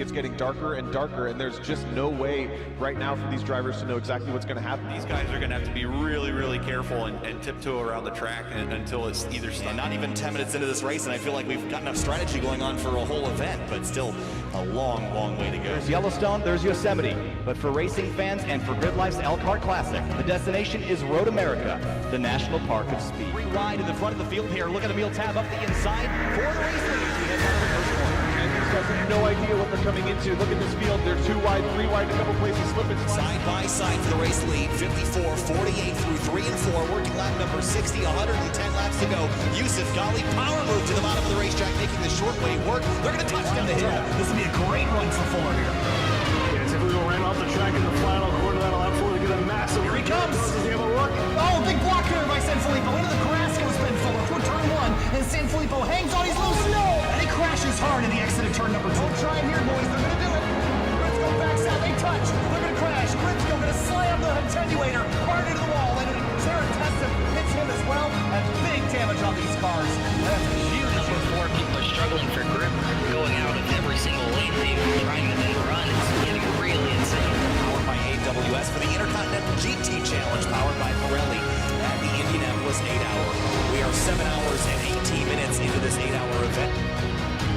it's getting darker and darker, and there's just no way right now for these drivers to know exactly what's going to happen. These guys are going to have to be really, really careful and tiptoe around the track until it's either and not even 10 minutes into this race, and I feel like we've got enough strategy going on for a whole event, but still a long, long way to go. There's Yellowstone, there's Yosemite, but for racing fans and for Grid Life's Elkhart Classic, the destination is Road America, the National Park of Speed. Three wide in the front of the field here. Look at Emil Tab up the inside for the race lead. We head down to the first corner. And these guys have no idea what they're coming into. Look at this field. They're 2 wide, 3 wide, a couple places slipping. Side by side for the race lead, 54, 48 through 3 and 4, working lap number 60, 110 laps to go. Yusuf Ghali, power move to the bottom of the racetrack, making the short way work. They're going to touch down the hill. This will be a great run for Fuller here. Yeah, typically ran off the track in the final quarter of that lap 4 to get a massive. Here he comes. Does he have a look? Oh, big block here by Sanfilippo. Into the grass goes Ben Fuller for turn 1, and Sanfilippo hangs on. He's loose. No! And he crashes hard in the exit of turn number 2. Don't try it here, boys. They're going to do it. Gritsko backs out. They touch. They're going to crash. Gritsko going to slam the attenuator hard into the wall, and Jared Tesson hits him as well. And big damage on these cars. That's huge. Number 4, people are struggling for grip, going out of every single lane, trying to then run. It's getting really insane. Powered by AWS for the Intercontinental GT Challenge, powered by Pirelli at the Indianapolis 8-hour. We are 7 hours and 18 minutes into this 8-hour event.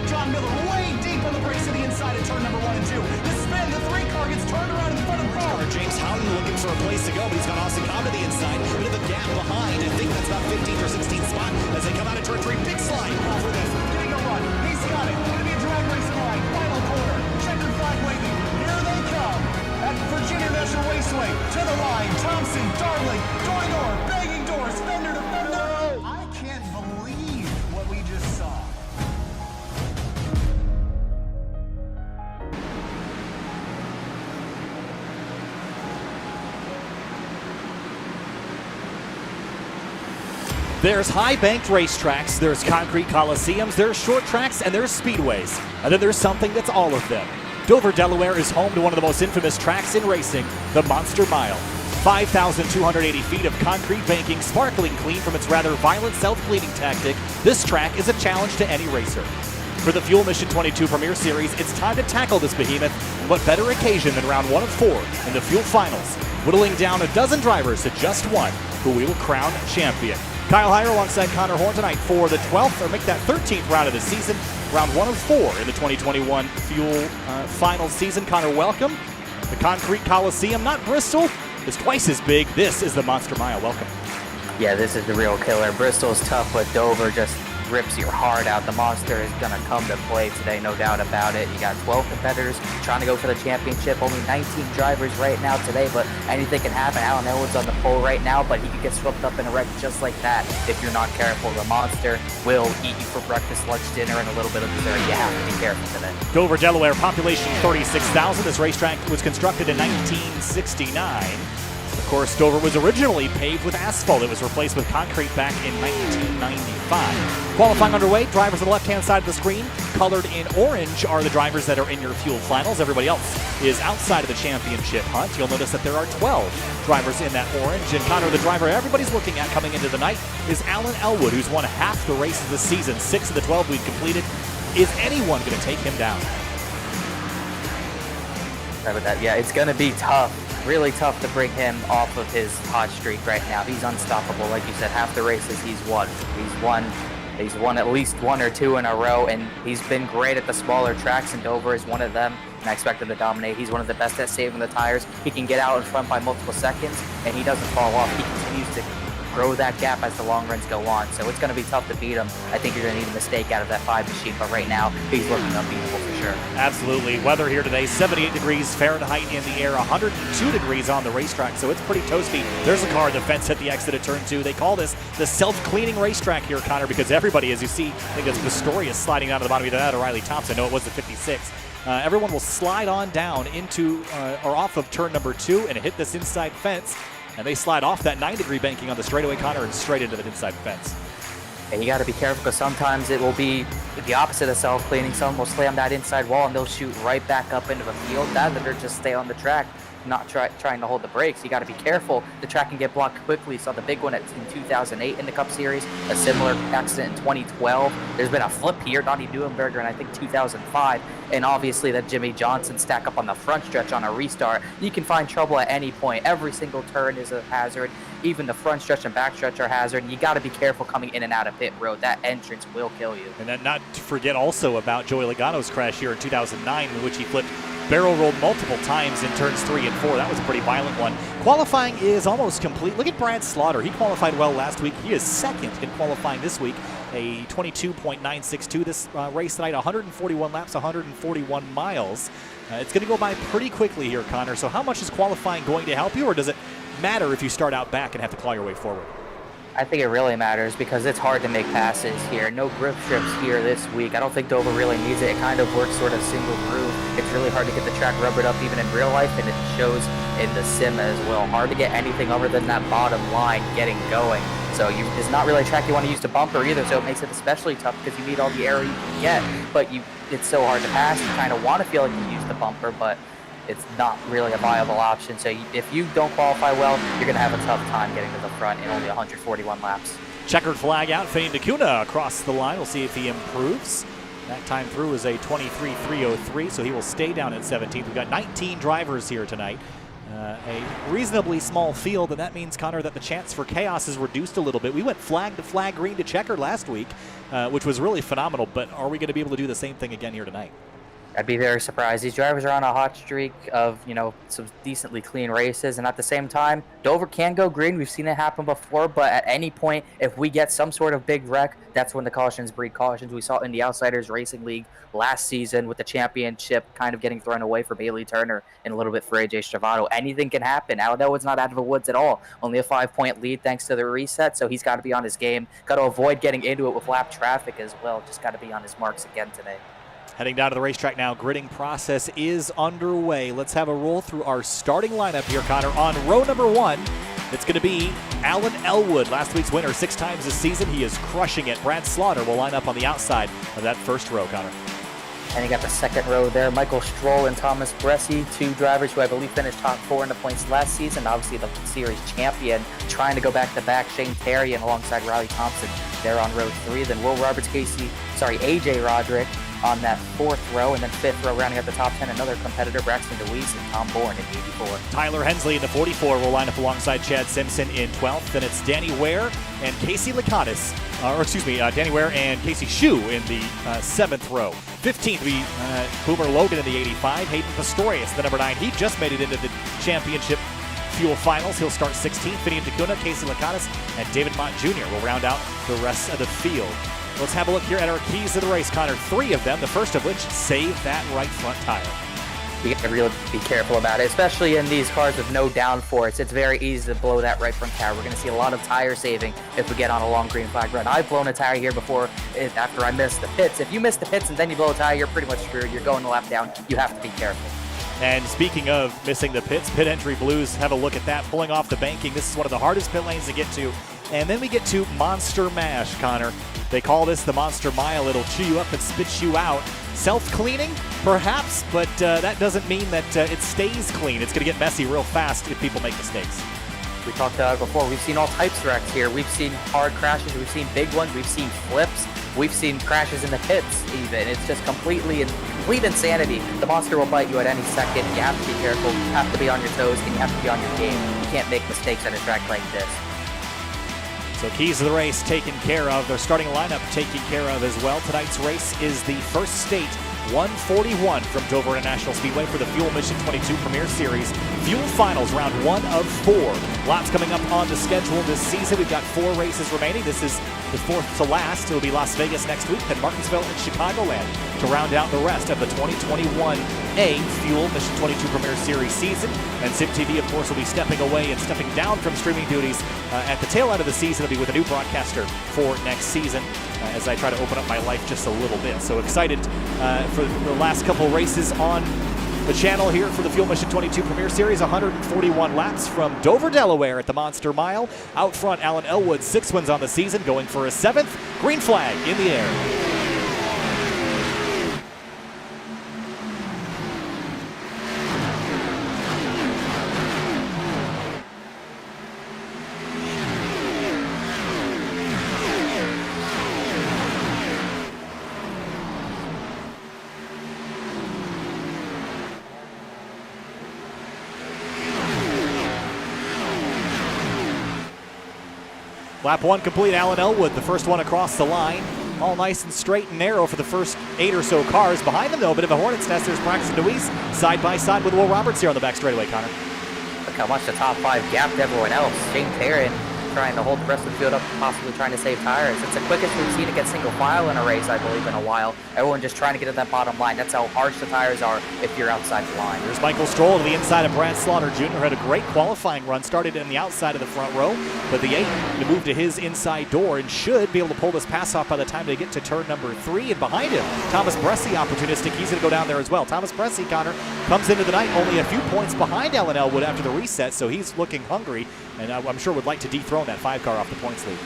John Miller way deep on the brakes to the inside of turn number 1 and 2. The spin, the 3 car gets turned around in front of the car. James Howden looking for a place to go, but he's got Austin Cobb to the inside. A bit of a gap behind. I think that's about 15th or 16th spot as they come out of turn 3. Big slide for this. Getting a run. He's got it. Going to be a drag race line. Final corner. Checkered flag waving. Here they come. At Virginia National Raceway. To the line. Thompson, Darling, door to door. Banging doors. Fender to fender. I can't believe what we just saw. There's high-banked racetracks, there's concrete coliseums, there's short tracks, and there's speedways. And then there's something that's all of them. Dover, Delaware is home to one of the most infamous tracks in racing, the Monster Mile. 5,280 feet of concrete banking, sparkling clean from its rather violent self-cleaning tactic, this track is a challenge to any racer. For the Fuel Mission 22 Premier Series, it's time to tackle this behemoth. What better occasion than round 1 of 4 in the Fuel Finals, whittling down a dozen drivers to just one, who we will crown champion. Kyle Heyer alongside Connor Horn tonight for the 12th, or make that 13th round of the season, round 1 of 4 in the 2021 Fuel Finals season. Connor, welcome. The concrete coliseum, not Bristol, is twice as big. This is the Monster Mile. Welcome. Yeah, this is the real killer. Bristol's tough, but Dover just rips your heart out. The monster is going to come to play today, no doubt about it. You got 12 competitors trying to go for the championship. Only 19 drivers right now today, but anything can happen. Alan Elwood's on the pole right now, but he could get swept up in a wreck just like that if you're not careful. The monster will eat you for breakfast, lunch, dinner, and a little bit of dessert. You have to be careful today. Dover, Delaware, population 36,000. This racetrack was constructed in 1969. Of course, Dover was originally paved with asphalt. It was replaced with concrete back in 1995. Qualifying underway, drivers on the left-hand side of the screen. Colored in orange are the drivers that are in your Fuel Finals. Everybody else is outside of the championship hunt. You'll notice that there are 12 drivers in that orange. And Connor, the driver everybody's looking at coming into the night is Alan Elwood, who's won half the races this season, 6 of the 12 we've completed. Is anyone going to take him down? Yeah, it's going to be tough. Really tough to bring him off of his hot streak right now. He's unstoppable. Like you said, half the races he's won. He's won at least 1 or 2 in a row, and he's been great at the smaller tracks, and Dover is one of them, and I expect him to dominate. He's one of the best at saving the tires. He can get out in front by multiple seconds, and he doesn't fall off. He continues to grow that gap as the long runs go on, so it's going to be tough to beat him. I think you're going to need a mistake out of that 5 machine, but right now, he's looking unbeatable for sure. Absolutely. Weather here today, 78 degrees Fahrenheit in the air, 102 degrees on the racetrack, so it's pretty toasty. There's a car at the fence at the exit of turn 2. They call this the self-cleaning racetrack here, Connor, because everybody, as you see, I think it's Pistorius sliding down to the bottom, either that or Riley Thompson. No, it was the 56. Everyone will slide on down into or off of turn number 2 and hit this inside fence. And they slide off that 9-degree banking on the straightaway, Connor, and straight into the inside fence. And you got to be careful because sometimes it will be the opposite of self-cleaning. Someone will slam that inside wall and they'll shoot right back up into the field. That or just stay on the track. not trying to hold the brakes. You got to be careful. The track can get blocked quickly. Saw the big one in 2008 in the Cup Series, a similar accident in 2012. There's been a flip here, Donnie Neuenberger in I think 2005, and obviously that Jimmy Johnson stack up on the front stretch on a restart. You can find trouble at any point. Every single turn is a hazard. Even the front stretch and back stretch are hazard. You got to be careful coming in and out of pit road. That entrance will kill you. And then not to forget also about Joey Logano's crash here in 2009, in which he flipped barrel rolled multiple times in turns 3 and 4. That was a pretty violent one. Qualifying is almost complete. Look at Brad Slaughter. He qualified well last week. He is second in qualifying this week. A 22.962 this race tonight, 141 laps, 141 miles. It's going to go by pretty quickly here, Connor. So how much is qualifying going to help you, or does it matter if you start out back and have to claw your way forward? I think it really matters because it's hard to make passes here. No grip strips here this week. I don't think Dover really needs it. It kind of works sort of single groove. It's really hard to get the track rubbered up even in real life, and it shows in the sim as well. Hard to get anything other than that bottom line getting going. So it's not really a track you want to use to bumper either, so it makes it especially tough because you need all the air you can get, but it's so hard to pass. You kind of want to feel like you use the bumper, but it's not really a viable option. So if you don't qualify well, you're going to have a tough time getting to the front in only 141 laps. Checkered flag out, Fane DeCuna across the line. We'll see if he improves. That time through is a 23.303, so he will stay down at 17th. We've got 19 drivers here tonight. A reasonably small field, and that means, Connor, that the chance for chaos is reduced a little bit. We went flag to flag, green to checkered last week, which was really phenomenal, but are we going to be able to do the same thing again here tonight? I'd be very surprised. These drivers are on a hot streak of, some decently clean races, and at the same time, Dover can go green. We've seen it happen before, but at any point, if we get some sort of big wreck, that's when the cautions breed cautions. We saw in the Outsiders Racing League last season with the championship kind of getting thrown away for Bailey Turner and a little bit for AJ Stravado. Anything can happen. Elwood's not out of the woods at all. Only a 5-point lead thanks to the reset, so he's got to be on his game. Got to avoid getting into it with lap traffic as well. Just got to be on his marks again today. Heading down to the racetrack now, gridding process is underway. Let's have a roll through our starting lineup here, Connor. On row number 1, it's going to be Alan Elwood, last week's winner 6 times this season. He is crushing it. Brad Slaughter will line up on the outside of that first row, Connor. And you got the second row there, Michael STROHL and Thomas Bresci, 2 drivers who I believe finished top 4 in the points last season. Obviously the series champion, trying to go back-to-back. Shane Terry and alongside Riley Thompson, they're on row 3. Then Will Roberts, AJ Roderick on that 4th row, and then 5th row rounding out the top 10, another competitor, BRAXTON DEWEESE and Tom Bourne in 84. Tyler Hensley in the 44 will line up alongside Chad Simpson in 12th. Then it's Danny Ware and Casey Lakatis, Danny Ware and Casey Shue in the 7th row. 15th will be Boomer Logan in the 85. Hayden Pistorius, the number 9. He just made it into the championship fuel finals. He'll start 16th. Finian DeCuna, Casey Lakatis, and David Mott Jr. will round out the rest of the field. Let's have a look here at our keys to the race, Connor. 3 of them, the first of which, save that right front tire. You got to really be careful about it, especially in these cars with no downforce. It's very easy to blow that right front tire. We're going to see a lot of tire saving if we get on a long green flag run. I've blown a tire here before after I missed the pits. If you miss the pits and then you blow a tire, you're pretty much screwed. You're going a lap down. You have to be careful. And speaking of missing the pits, pit entry blues, have a look at that. Pulling off the banking. This is one of the hardest pit lanes to get to. And then we get to Monster Mash, Connor. They call this the Monster Mile. It'll chew you up and spit you out. Self-cleaning, perhaps, but that doesn't mean that it stays clean. It's going to get messy real fast if people make mistakes. We talked about it before. We've seen all types of wrecks here. We've seen hard crashes. We've seen big ones. We've seen flips. We've seen crashes in the pits even. It's just complete insanity. The monster will bite you at any second. You have to be careful. You have to be on your toes, and you have to be on your game. You can't make mistakes on a track like this. So keys to the race taken care of. Their starting lineup taken care of as well. Tonight's race is the first state 141 from Dover International Speedway for the Fuel Mission 22 Premier Series. Fuel Finals, round 1 of 4. Lots coming up on the schedule this season. We've got 4 races remaining. This is the 4th to last. It'll be Las Vegas next week, then Martinsville and Chicagoland to round out the rest of the 2021A Fuel Mission 22 Premier Series season. And SimTV, of course, will be stepping away and stepping down from streaming duties at the tail end of the season. It'll be with a new broadcaster for next season as I try to open up my life just a little bit. So excited for the last couple races on the channel here for the Fuel Mission 22 Premier Series. 141 laps from Dover, Delaware at the Monster Mile. Out front, Alan Elwood, 6 wins on the season, going for a 7th. Green flag in the air. Lap 1 complete, Alan Elwood, the first one across the line. All nice and straight and narrow for the first 8 or so cars. Behind them, though, a bit of a hornet's nest. There's Braxton DEWEESE side by side with Will Roberts here on the back straightaway, Connor. Look how much the top 5 gapped everyone else. Shane Taryn trying to hold the rest of the field up, possibly trying to save tires. It's the quickest we've seen it get single file in a race, I believe, in a while. Everyone just trying to get to that bottom line. That's how harsh the tires are if you're outside the line. There's Michael STROHL to the inside of Brad Slaughter Jr. Had a great qualifying run, started in the outside of the front row, but the 8 to move to his inside door and should be able to pull this pass off by the time they get to turn number 3. And behind him, Thomas Bressie opportunistic. He's going to go down there as well. Thomas Bressie, Connor, comes into the night only a few points behind Alan Elwood after the reset, so he's looking hungry, and I'm sure would like to dethrone that 5 car off the points lead.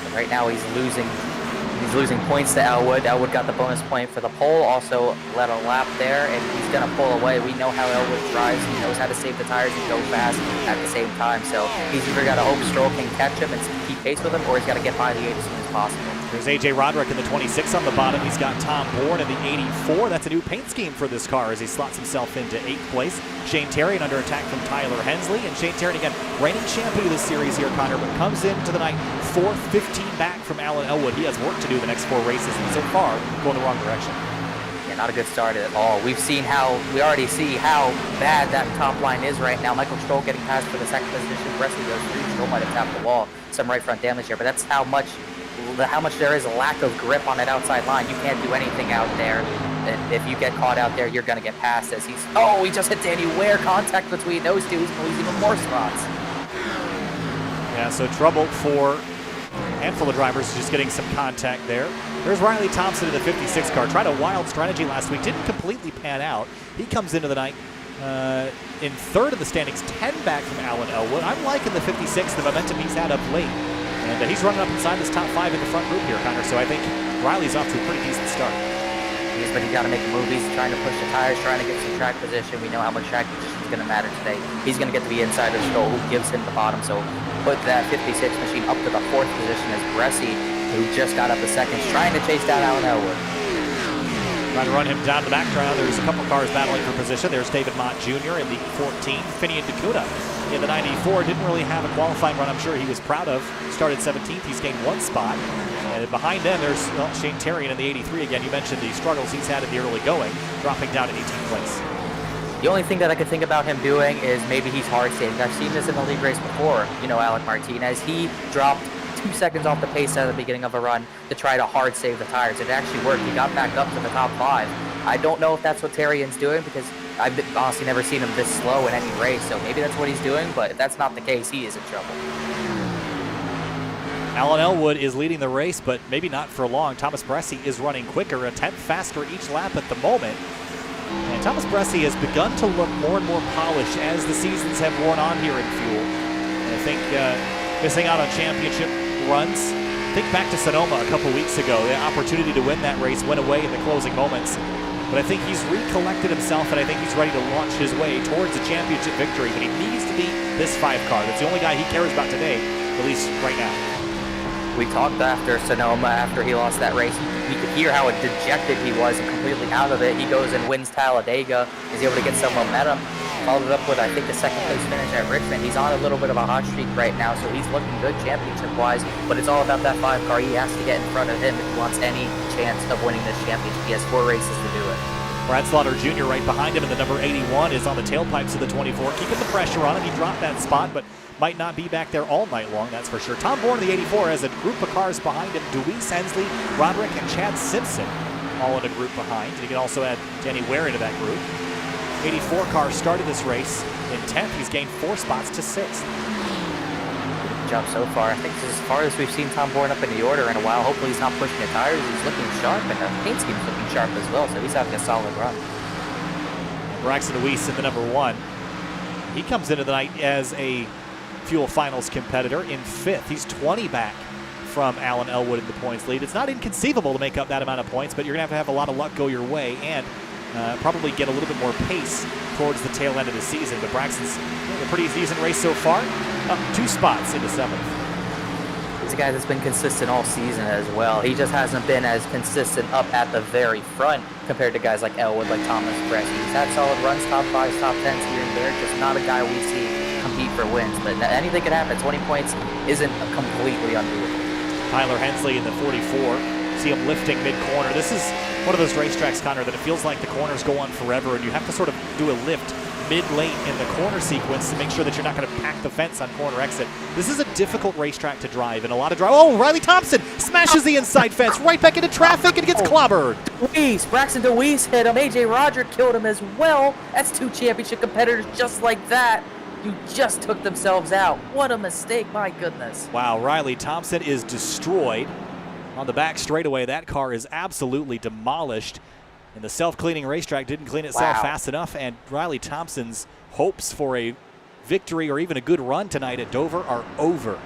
And right now he's losing points to Elwood. Elwood got the bonus point for the pole, also led a lap there, and he's going to pull away. We know how Elwood drives. He knows how to save the tires and go fast at the same time, so he's either got to hope STROHL can catch him and keep pace with him, or he's got to get by the 8 as soon as possible. There's AJ Roderick in the 26 on the bottom. He's got Tom Bourne in the 84. That's a new paint scheme for this car as he slots himself into 8th place. Shane Taryn under attack from Tyler Hensley. And Shane Taryn, again, reigning champion of this series here, Connor, but comes into the night 4th, 15 back from Alan Elwood. He has work to do the next 4 races, and so far, going the wrong direction. Yeah, not a good start at all. We already see how bad that top line is right now. Michael STROHL getting passed for the 2nd position. Bressie goes through. STROHL might have tapped the wall. Some right front damage here, but that's how much there is a lack of grip on that outside line. You can't do anything out there. And if you get caught out there, you're going to get passed as he just hit Danny Ware. Contact between those two. He's going to lose even more spots. Yeah, so trouble for a handful of drivers just getting some contact there. There's Riley Thompson in the 56 car. Tried a wild strategy last week. Didn't completely pan out. He comes into the night in 3rd of the standings, 10 back from Alan Elwood. I'm liking the 56, the momentum he's had up late. And he's running up inside this top 5 in the front group here, Connor. So I think Riley's off to a pretty decent start. But he's got to make a move. He's trying to push the tires, trying to get some track position. We know how much track position is going to matter today. He's going to get to the inside of STROHL, who gives him the bottom. So put that 56 machine up to the 4th position as Bressie, who just got up the 2nd, trying to chase down Alan Elwood. Trying to run him down the background. There's a couple cars battling for position. There's David Mott Jr. in the 14. Finian DeCuna in the 94. Didn't really have a qualifying run I'm sure he was proud of. Started 17th. He's gained 1 spot. And behind them, there's Shane Taryn in the 83. Again, you mentioned the struggles he's had in the early going, dropping down to 18th place. The only thing that I could think about him doing is maybe he's hard saving. I've seen this in the league race before. You know, Alec Martinez, he dropped 2 seconds off the pace at the beginning of a run to try to hard save the tires. It actually worked. He got back up to the top 5. I don't know if that's what Taryn's doing because I've honestly never seen him this slow in any race. So maybe that's what he's doing, but if that's not the case, he is in trouble. Alan Elwood is leading the race, but maybe not for long. Thomas Bressie is running quicker, a 10th faster each lap at the moment. And Thomas Bressie has begun to look more and more polished as the seasons have worn on here in Fuel. And I think missing out on championship runs. Think back to Sonoma a couple weeks ago. The opportunity to win that race went away in the closing moments. But I think he's recollected himself, and I think he's ready to launch his way towards a championship victory. But he needs to beat this 5 car. That's the only guy he cares about today, at least right now. We talked after Sonoma, after he lost that race. We could hear how dejected he was and completely out of it. He goes and wins Talladega. He's able to get some momentum. Followed it up with, I think, the 2nd place finish at Richmond. He's on a little bit of a hot streak right now, so he's looking good championship-wise. But it's all about that 5 car. He has to get in front of him if he wants any chance of winning this championship. He has 4 races to do it. Brad Slaughter Jr. right behind him in the number 81 is on the tailpipes of the 24. Keeping the pressure on him. He dropped that spot, but might not be back there all night long, that's for sure. Tom Bourne in the 84 has a group of cars behind him. DEWEESE, Hensley, Roderick, and Chad Simpson all in a group behind. You can also add Danny Ware into that group. 84 car started this race in 10th. He's gained 4 spots to 6th. Good job so far. I think this is as far as we've seen Tom Bourne up in the order in a while. Hopefully he's not pushing the tires. He's looking sharp, and the paint scheme's looking sharp as well, so he's having a solid run. Braxton DEWEESE in the number 1. He comes into the night as a Fuel Finals competitor in 5th. He's 20 back from Alan Elwood in the points lead. It's not inconceivable to make up that amount of points, but you're going to have a lot of luck go your way and probably get a little bit more pace towards the tail end of the season. But Braxton's a pretty decent race so far, up 2 spots into 7th. He's a guy that's been consistent all season as well. He just hasn't been as consistent up at the very front compared to guys like Elwood, like Thomas Bressie. He's had solid runs, top 5s, top 10s here and there, just not a guy we see compete for wins. But anything could happen. 20 points isn't completely undoable. Tyler Hensley in the 44. See him lifting mid-corner. This is one of those racetracks, Connor, that it feels like the corners go on forever, and you have to sort of do a lift mid-lane in the corner sequence to make sure that you're not going to pack the fence on corner exit. This is a difficult racetrack to drive, and a lot of drive. Oh, Riley Thompson smashes the inside fence right back into traffic and gets clobbered. Braxton DeWeese hit him. AJ Roderick killed him as well. That's 2 championship competitors just like that. You just took themselves out. What a mistake, my goodness. Wow, Riley Thompson is destroyed on the back straightaway. That car is absolutely demolished. And the self-cleaning racetrack didn't clean itself fast enough, and Riley Thompson's hopes for a victory or even a good run tonight at Dover are over.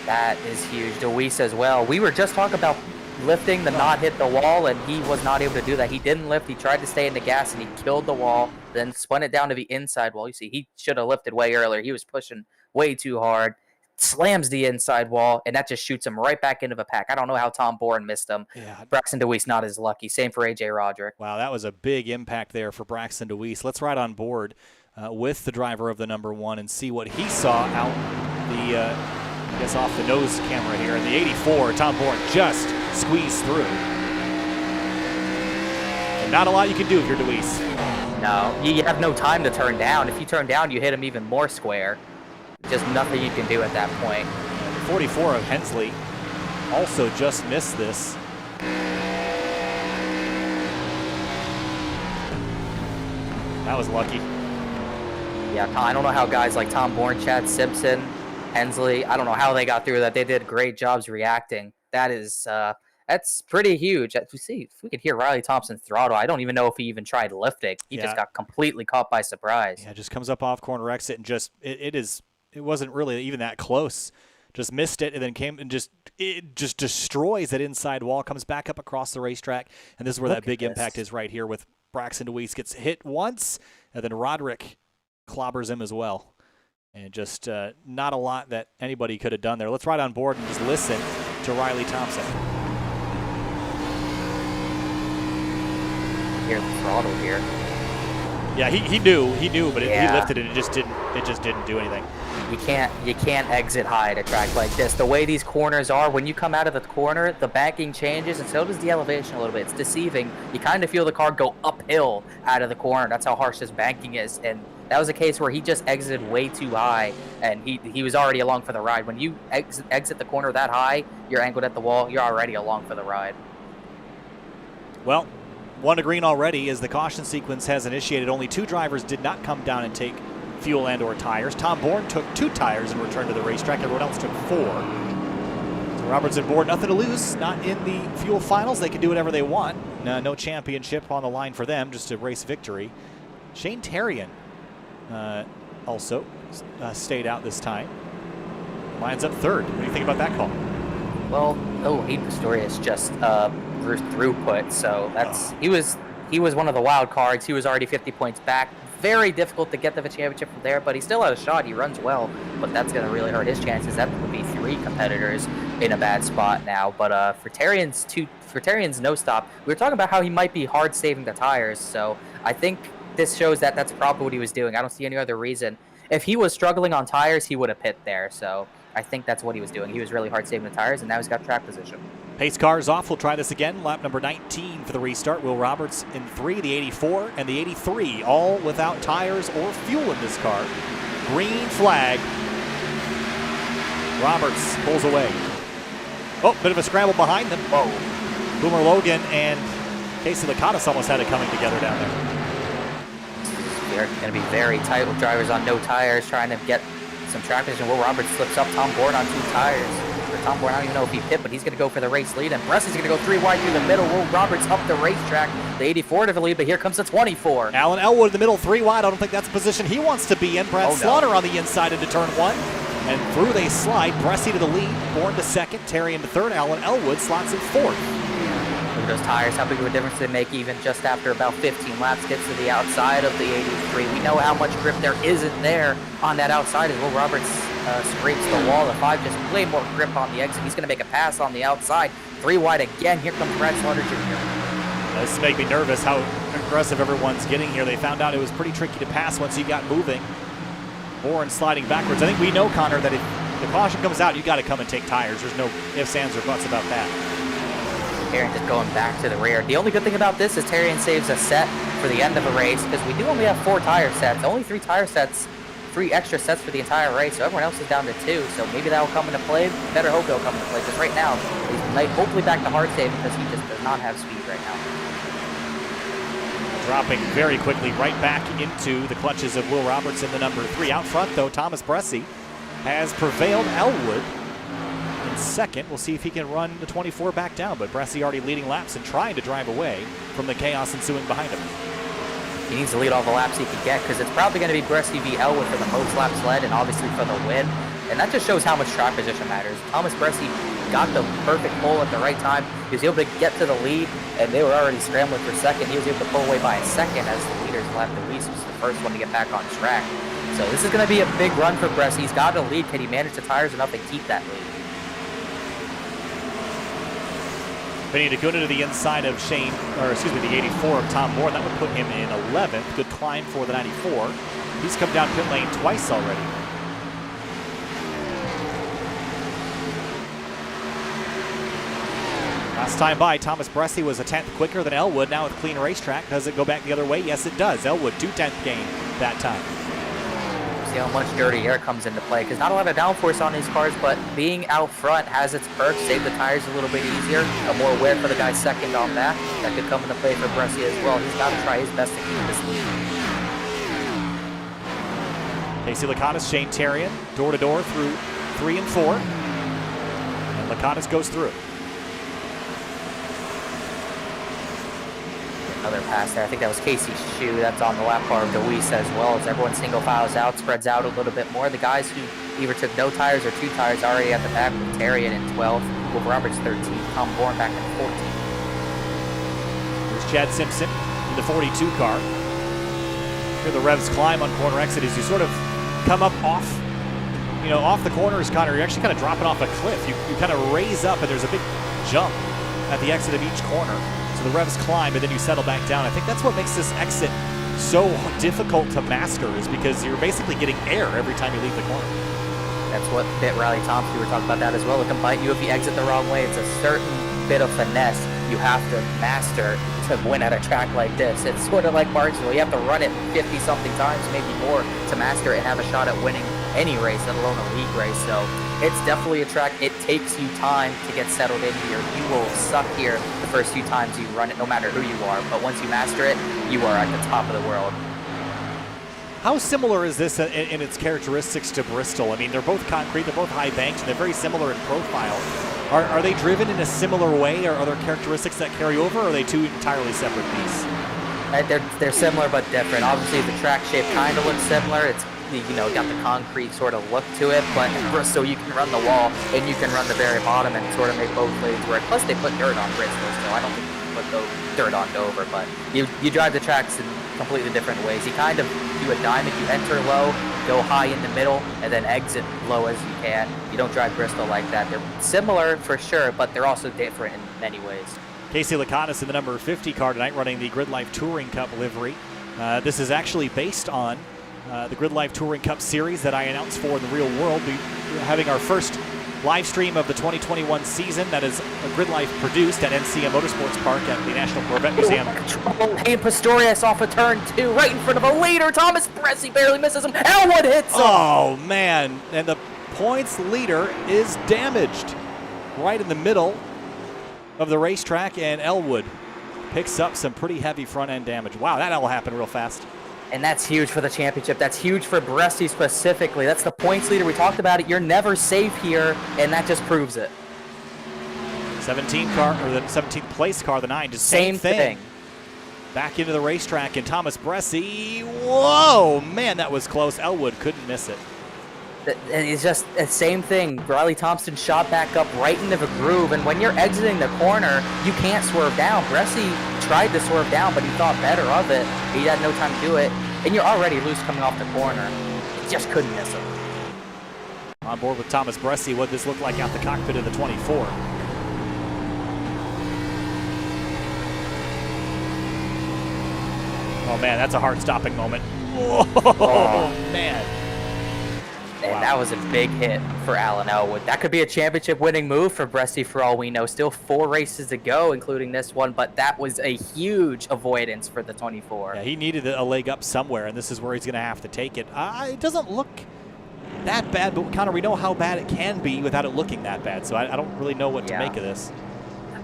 That is huge. DeWeese as well. We were just talking about lifting the not hit the wall, and he was not able to do that. He didn't lift. He tried to stay in the gas, and he killed the wall, then spun it down to the inside wall. You see, he should have lifted way earlier. He was pushing way too hard. Slams the inside wall, and that just shoots him right back into the pack. I don't know how Tom Bourne missed him. Yeah. Braxton DeWeese not as lucky. Same for AJ Roderick. Wow, that was a big impact there for Braxton DeWeese. Let's ride on board with the driver of the number 1 and see what he saw out the, I guess, off the nose camera here. In the 84, Tom Bourne just squeezed through. And not a lot you can do if you're DeWeese. No, you have no time to turn down. If you turn down, you hit him even more square. Just nothing you can do at that point. The 44 of Hensley also just missed this. That was lucky. Yeah, I don't know how guys like Tom Bourne, Chad Simpson, Hensley, I don't know how they got through that. They did great jobs reacting. That is, that's pretty huge. If we could hear Riley Thompson's throttle, I don't even know if he even tried lifting. He just got completely caught by surprise. Yeah, just comes up off corner exit and just, it wasn't really even that close. Just missed it and then came and it just destroys that inside wall, comes back up across the racetrack. And this is where that big impact is right here with Braxton DeWeese. Gets hit once, and then Roderick clobbers him as well. And just not a lot that anybody could have done there. Let's ride on board and just listen to Riley Thompson. Hear the throttle here. Yeah, he knew, but he lifted it. It just didn't do anything. You can't exit high at a track like this. The way these corners are, when you come out of the corner, the banking changes, and so does the elevation a little bit. It's deceiving. You kind of feel the car go uphill out of the corner. That's how harsh this banking is. And that was a case where he just exited way too high, and he was already along for the ride. When you exit the corner that high, you're angled at the wall, you're already along for the ride. Well, 1 to green already as the caution sequence has initiated. Only 2 drivers did not come down and take fuel and or tires. Tom Bourne took 2 tires and returned to the racetrack. Everyone else took 4. So Roberts and Bourne, nothing to lose. Not in the fuel finals. They can do whatever they want. No championship on the line for them, just a race victory. Shane Terrian also stayed out this time. Lines up 3rd. What do you think about that call? Well, Aiden Pistorius just throughput, so that's he was one of the wild cards. He was already 50 points back. Very difficult to get the championship from there, but he still had a shot. He runs well, but that's going to really hurt his chances. That would be 3 competitors in a bad spot now. But for Terrian's no stop, we were talking about how he might be hard saving the tires. So I think this shows that that's probably what he was doing. I don't see any other reason. If he was struggling on tires, he would have pit there. So I think that's what he was doing. He was really hard saving the tires, and now he's got track position. Pace cars off. We'll try this again. Lap number 19 for the restart. Will Roberts in 3, the 84 and the 83, all without tires or fuel in this car. Green flag. Roberts pulls away. Oh, bit of a scramble behind them. Whoa. Boomer Logan and Casey Lakatos almost had it coming together down there. They're going to be very tight with drivers on no tires, trying to get some track position. Will Roberts slips up Tom Bourne on 2 tires. Tom Bourne, I don't even know if he hit, but he's going to go for the race lead. And Bressy's going to go 3 wide through the middle. Will Roberts up the racetrack. The 84 to the lead, but here comes the 24. Alan Elwood in the middle, 3 wide. I don't think that's a position he wants to be in. Brad Slaughter on the inside into turn 1. And through they slide. Bressy to the lead. Bourne to 2nd. Terry into 3rd. Alan Elwood slots in 4th. Look at those tires, how big of a difference they make even just after about 15 laps. Gets to the outside of the 83. We know how much grip there isn't there on that outside as Will Roberts scrapes the wall. The 5 just way more grip on the exit. He's going to make a pass on the outside. 3 wide again. Here comes Brad Slaughter Jr. This makes me nervous how aggressive everyone's getting here. They found out it was pretty tricky to pass once you got moving. Bourne sliding backwards. I think we know, Connor, that if the caution comes out, you got to come and take tires. There's no ifs, ands, or buts about that. Terrian just going back to the rear. The only good thing about this is Terrian saves a set for the end of a race because we do only have 4 tire sets. Only 3 tire sets, 3 extra sets for the entire race, so everyone else is down to 2. So maybe that will come into play. Better hope it'll come into play because right now he's hopefully back to hard save because he just does not have speed right now. Dropping very quickly right back into the clutches of Will Robertson, the number 3. Out front, though, Thomas Bressie has prevailed Elwood in second. We'll see if he can run the 24 back down, but Bressie already leading laps and trying to drive away from the chaos ensuing behind him. He needs to lead all the laps he can get because it's probably going to be Bressie v. Elwood for the most laps led and obviously for the win. And that just shows how much track position matters. Thomas Bressie got the perfect pole at the right time. He was able to get to the lead, and they were already scrambling for second. He was able to pull away by a second as the leaders left. DEWEESE was the first one to get back on track. So this is going to be a big run for Bressie. He's got to lead. Can he manage the tires enough to keep that lead? Vinny DeCuna to the inside of the 84 of Tom Moore. That would put him in 11th. Good climb for the 94. He's come down pit lane twice already. Last time by, Thomas Bressie was a 10th quicker than Elwood. Now with clean racetrack, does it go back the other way? Yes, it does. Elwood 2/10 gain that time. See how much dirty air comes into play because not a lot of downforce on these cars, but being out front has its perks. Save the tires a little bit easier. More wear for the guy second on that. That could come into play for Bressie as well. He's got to try his best to keep this lead. Casey Lakatos, Shane Terrian, door-to-door through 3 and 4. And Lakatos goes through. Another pass there. I think that was Casey's shoe. That's on the lap bar of DEWEESE as well as everyone single files out, spreads out a little bit more. The guys who either took no tires or 2 tires already at the back with Terrian in 12th, Will Roberts 13th, Tom Bourne back in 14th. There's Chad Simpson in the 42 car. Here the revs climb on corner exit as you sort of come up off the corners, Connor. You're actually kind of dropping off a cliff. You kind of raise up and there's a big jump at the exit of each corner. So the revs climb and then you settle back down. I think that's what makes this exit so difficult to master is because you're basically getting air every time you leave the corner. That's what bit Riley Thompson, we were talking about that as well. It can bite you if you exit the wrong way. It's a certain bit of finesse you have to master to win at a track like this. It's sort of like Martinsville. You have to run it 50-something times, maybe more, to master it and have a shot at winning any race, let alone a league race. So it's definitely a track. It takes you time to get settled in here. You will suck here the first few times you run it, no matter who you are. But once you master it, you are at the top of the world. How similar is this in its characteristics to Bristol? I mean, they're both concrete, they're both high banked, and they're very similar in profile. Are they driven in a similar way, or are there characteristics that carry over, or are they two entirely separate beasts? They're similar but different. Obviously, the track shape kind of looks similar. It's got the concrete sort of look to it, but in Bristol you can run the wall and you can run the very bottom and sort of make both lanes work. Plus, they put dirt on Bristol, so I don't think you can put dirt on Dover, but you drive the tracks in completely different ways. You kind of do a diamond, you enter low, go high in the middle, and then exit low as you can. You don't drive Bristol like that. They're similar for sure, but they're also different in many ways. Casey Lakatos in the number 50 car tonight running the Grid Life Touring Cup livery. This is actually based on the Grid Life Touring Cup series that I announced for in the real world. We're having our first live stream of the 2021 season that is Grid Life produced at NCM Motorsports Park at the National Corvette Museum. Hey, Pistorius off of turn 2, right in front of a leader. Thomas Bressie barely misses him. Elwood hits him. Oh, man. And the points leader is damaged right in the middle of the racetrack, and Elwood picks up some pretty heavy front-end damage. Wow, that all happened real fast. And that's huge for the championship. That's huge for Bressie specifically. That's the points leader. We talked about it. You're never safe here, and that just proves it. 17th car, or the 17th place car, the 9, just same thing. Back into the racetrack, and Thomas Bressie, whoa, man, that was close. Elwood couldn't miss it. It's just the same thing. Riley Thompson shot back up right into the groove, and when you're exiting the corner, you can't swerve down. Bressie tried to swerve down, but he thought better of it. He had no time to do it, and you're already loose coming off the corner. You just couldn't miss him. On board with Thomas Bressie, what this looked like out the cockpit of the 24. Oh man, that's a heart-stopping moment. Oh man. And that was a big hit for Alan Elwood. That could be a championship-winning move for Bresty for all we know. Still 4 races to go, including this one, but that was a huge avoidance for the 24. Yeah, he needed a leg up somewhere, and this is where he's going to have to take it. It doesn't look that bad, but Connor, we know how bad it can be without it looking that bad, so I don't really know what to make of this.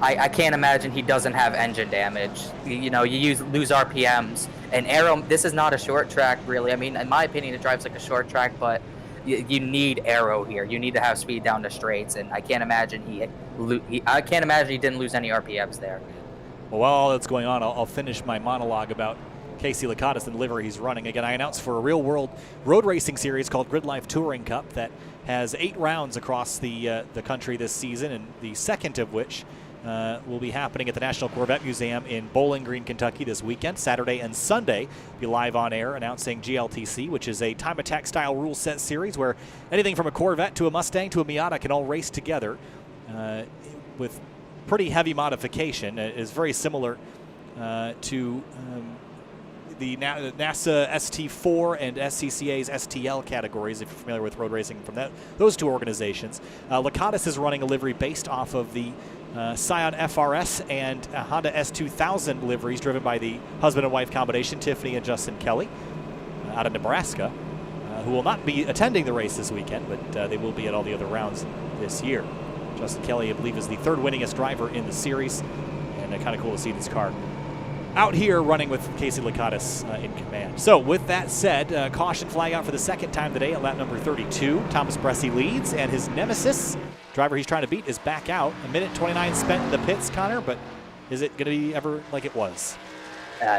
I can't imagine he doesn't have engine damage. You know, you lose RPMs. And aero, this is not a short track, really. I mean, in my opinion, it drives like a short track, but you need aero here. You need to have speed down the straights, and I can't imagine he didn't lose any RPMs there. Well, while all that's going on, I'll finish my monologue about Casey Lakatos and the livery he's running. Again, I announced for a real-world road racing series called Grid Life Touring Cup that has 8 rounds across the country this season, and the second of which will be happening at the National Corvette Museum in Bowling Green, Kentucky this weekend. Saturday and Sunday, be live on air announcing GLTC, which is a time attack style rule set series where anything from a Corvette to a Mustang to a Miata can all race together with pretty heavy modification. It is very similar to the NASA ST4 and SCCA's STL categories, if you're familiar with road racing from those 2 organizations. Lakatos is running a livery based off of the Scion FRS and Honda S2000 liveries driven by the husband and wife combination, Tiffany and Justin Kelly, out of Nebraska, who will not be attending the race this weekend, but they will be at all the other rounds this year. Justin Kelly, I believe, is the 3rd winningest driver in the series, and kind of cool to see this car out here running with Casey Lakatos in command. So with that said, caution flag out for the 2nd time today at lap number 32. Thomas Bressi leads, and his nemesis, driver he's trying to beat, is back out. 1:29 spent in the pits, Connor, but is it going to be ever like it was?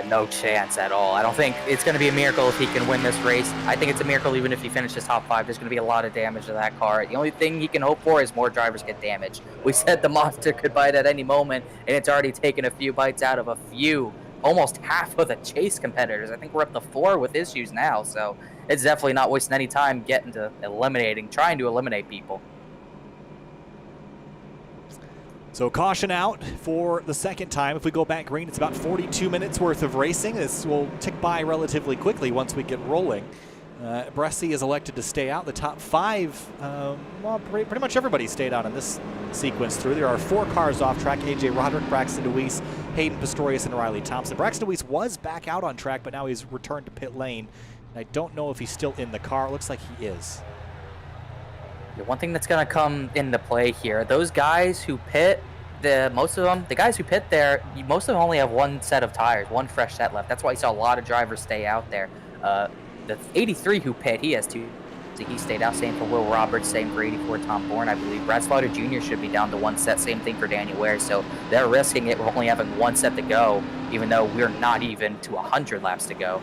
No chance at all. I don't think it's going to be a miracle if he can win this race. I think it's a miracle even if he finishes top 5. There's going to be a lot of damage to that car. The only thing he can hope for is more drivers get damaged. We said the monster could bite at any moment, and it's already taken a few bites out of a few, almost half of the chase competitors. I think we're up to 4 with issues now, so it's definitely not wasting any time getting to trying to eliminate people. So caution out for the 2nd time. If we go back green, it's about 42 minutes worth of racing. This will tick by relatively quickly once we get rolling. Bressi is elected to stay out. The top 5, well, pretty much everybody stayed out in this sequence through. There are 4 cars off track: AJ Roderick, Braxton DeWeese, Hayden Pistorius, and Riley Thompson. Braxton DeWeese was back out on track, but now he's returned to pit lane. I don't know if he's still in the car. It looks like he is. The one thing that's going to come into play here, those guys who pit, the guys who pit there, most of them only have 1 set of tires, 1 fresh set left. That's why you saw a lot of drivers stay out there. The 83 who pit, he has 2. So he stayed out. Same for Will Roberts, same for 84 Tom Bourne, I believe. Brad Slaughter Jr. should be down to 1 set. Same thing for Daniel Ware. So they're risking it. We're only having 1 set to go, even though we're not even to 100 laps to go.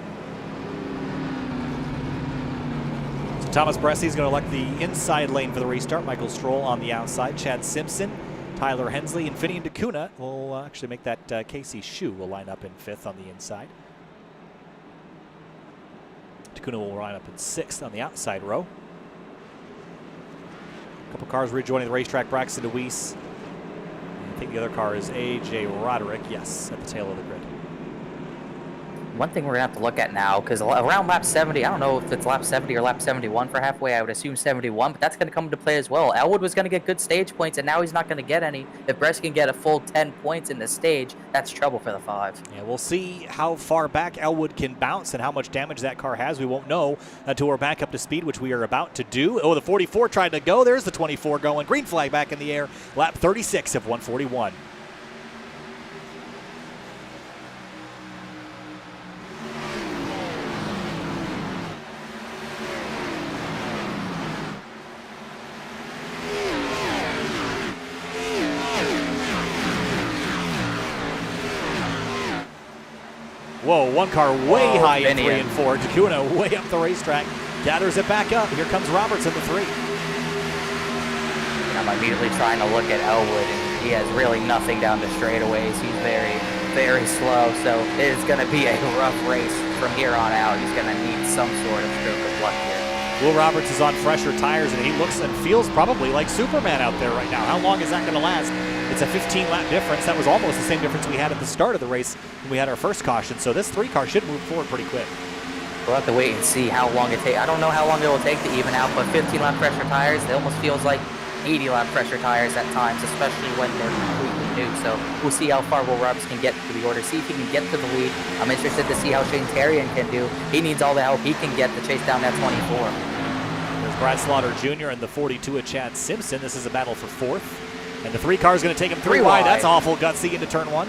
Thomas Bressi is going to elect the inside lane for the restart. Michael STROHL on the outside. Chad Simpson, Tyler Hensley, and Finian DeCuna will actually make that Casey Shue will line up in 5th on the inside. DeCuna will line up in 6th on the outside row. A couple cars rejoining the racetrack. Braxton DeWeese. I think the other car is AJ Roderick. Yes, at the tail of the grid. One thing we're going to have to look at now, because around lap 70, I don't know if it's lap 70 or lap 71 for halfway. I would assume 71, but that's going to come into play as well. Elwood was going to get good stage points, and now he's not going to get any. If Bress can get a full 10 points in the stage, that's trouble for the 5. Yeah, we'll see how far back Elwood can bounce and how much damage that car has. We won't know until we're back up to speed, which we are about to do. Oh, the 44 tried to go. There's the 24 going. Green flag back in the air. Lap 36 of 141. Whoa, 1 car way high in 3 and 4. DeCuna way up the racetrack. Gathers it back up. Here comes Roberts in the 3. I'm immediately trying to look at Elwood, and he has really nothing down the straightaways. He's very, very slow, so it is going to be a rough race from here on out. He's going to need some sort of stroke of luck here. Will Roberts is on fresher tires, and he looks and feels probably like Superman out there right now. How long is that going to last? It's a 15-lap difference. That was almost the same difference we had at the start of the race when we had our first caution. So this 3 car should move forward pretty quick. We'll have to wait and see how long it takes. I don't know how long it will take to even out, but 15 lap pressure tires, it almost feels like 80 lap pressure tires at times, especially when they're completely new. So we'll see how far Will Roberts can get to the order, see if he can get to the lead. I'm interested to see how Shane Terrian can do. He needs all the help he can get to chase down that 24. There's Brad Slaughter Jr. and the 42 of Chad Simpson. This is a battle for fourth. And the 3 car is going to take him 3 wide. That's awful gutsy into turn 1.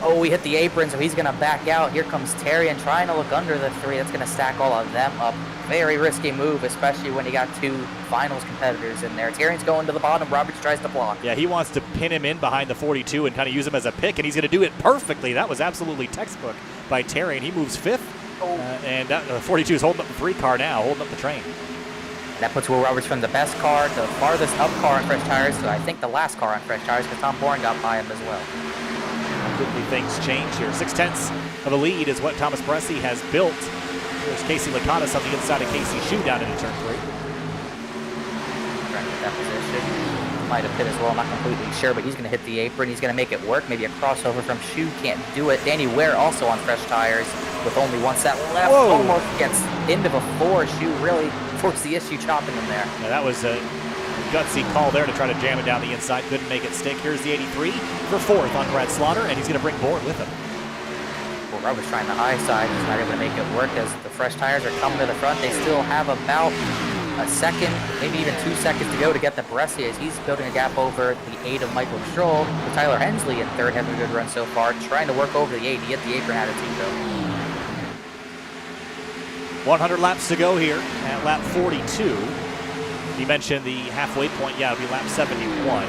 Oh, we hit the apron, so he's going to back out. Here comes Terrian trying to look under the 3. That's going to stack all of them up. Very risky move, especially when you got 2 finals competitors in there. Terrian's going to the bottom. Roberts tries to block. Yeah, he wants to pin him in behind the 42 and kind of use him as a pick, and he's going to do it perfectly. That was absolutely textbook by Terrian. He moves 5th, and the 42 is holding up the 3 car now, holding up the train. That puts Will Roberts from the best car to the farthest up car on fresh tires to I think the last car on fresh tires because Tom Bourne got by him as well. Quickly things change here. 6/10 of a lead is what Thomas Bresci has built. There's Casey Lakatos on the inside of Casey Shue down into turn 3. Trying to get that position. Might have hit as well, I'm not completely sure, but he's going to hit the apron. He's going to make it work. Maybe a crossover from Shue, can't do it. Danny Ware also on fresh tires with only 1 set left. Whoa. Almost gets into a 4. Shue really forced the issue, chopping him there. Yeah, that was a gutsy call there to try to jam it down the inside. Couldn't make it stick. Here's the 83 for 4th on Brad Slaughter, and he's going to bring Bourne with him. Well, Roberts trying the high side. He's not able to make it work as the fresh tires are coming to the front. They still have about a second, maybe even 2 seconds to go to get the Bresci as he's building a gap over the 8 of Michael STROHL. With Tyler Hensley in 3rd, having a good run so far. Trying to work over the 8. He hit the apron attitude though. 100 laps to go here at lap 42. You mentioned the halfway point. Yeah, it'll be lap 71.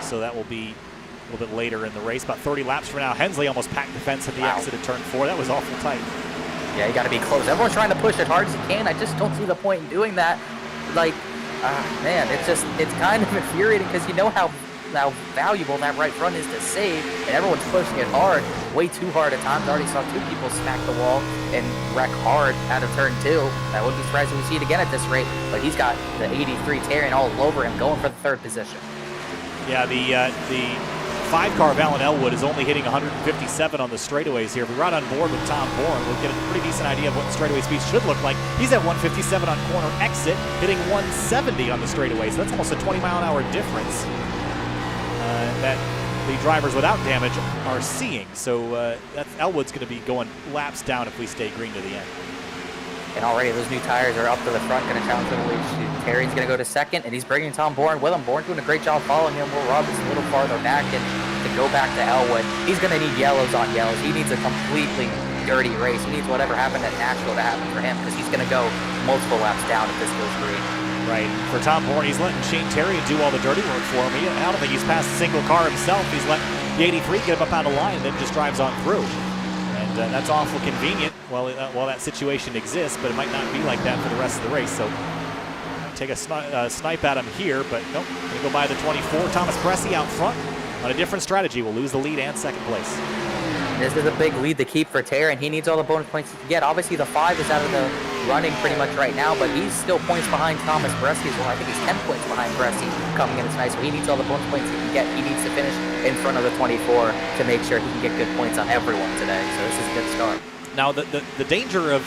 So that will be a little bit later in the race. About 30 laps from now. Hensley almost packed the fence at the exit of turn 4. That was awful tight. Yeah, you got to be close. Everyone's trying to push as hard as you can. I just don't see the point in doing that. Like, man, it's kind of infuriating because you know how valuable that right front is to save, and everyone's pushing it hard, way too hard at times. I already saw 2 people smack the wall and wreck hard out of turn 2. I wouldn't be surprised if we see it again at this rate, but he's got the 83 Terrian all over him, going for the 3rd position. Yeah, the 5 car of Alan Elwood is only hitting 157 on the straightaways here. If we ride on board with Tom Bourne, we'll get a pretty decent idea of what the straightaway speed should look like. He's at 157 on corner exit, hitting 170 on the straightaway, so that's almost a 20-mile-an-hour difference that the drivers without damage are seeing. So that's Elwood's going to be going laps down if we stay green to the end. And already those new tires are up to the front, going to challenge for the lead. Terrian's going to go to 2nd, and he's bringing Tom Bourne with him. Bourne's doing a great job following him. Will Roberts a little farther back and to go back to Elwood. He's going to need yellows on yellows. He needs a completely dirty race. He needs whatever happened at Nashville to happen for him because he's going to go multiple laps down if this goes green. Right. For Tom Bourne, he's letting Shane Terrian do all the dirty work for him. I don't think he's passed a single car himself. He's let the 83 get him up out of line and then just drives on through. And that's awful convenient while that situation exists, but it might not be like that for the rest of the race. So take a snipe at him here, but nope. Going to go by the 24. Thomas Bresci out front on a different strategy. Will lose the lead and 2nd place. This is a big lead to keep for Terrian. He needs all the bonus points he can get. Obviously, the 5 is out of the running pretty much right now, but he's still points behind Thomas Bresci as well. I think he's 10 points behind Bresci coming in tonight, so he needs all the bonus points he can get. He needs to finish in front of the 24 to make sure he can get good points on everyone today, so this is a good start. Now, the danger of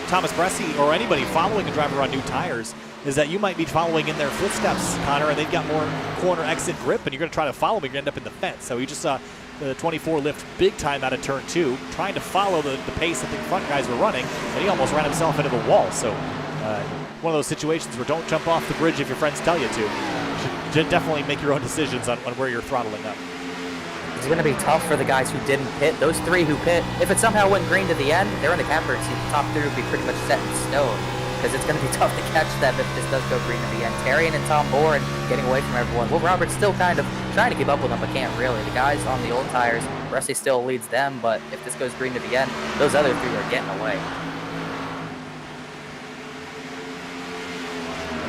Thomas Bresci or anybody following a driver on new tires is that you might be following in their footsteps, Connor, and they've got more corner exit grip, and you're going to try to follow them, you're going to end up in the fence. So you just saw the 24 lift big time out of turn 2, trying to follow the pace that the front guys were running, and he almost ran himself into the wall. So one of those situations where don't jump off the bridge if your friends tell you to. You should definitely make your own decisions on where you're throttling up. It's going to be tough for the guys who didn't pit. Those 3 who pit, if it somehow went green to the end, they're in the catbird seat. The top 3 would be pretty much set in stone because it's going to be tough to catch them if this does go green to the end. Terrian and Tom Bourne getting away from everyone. Will Roberts still kind of trying to keep up with them, but can't really. The guys on the old tires, Bresci still leads them, but if this goes green to the end, those other 3 are getting away.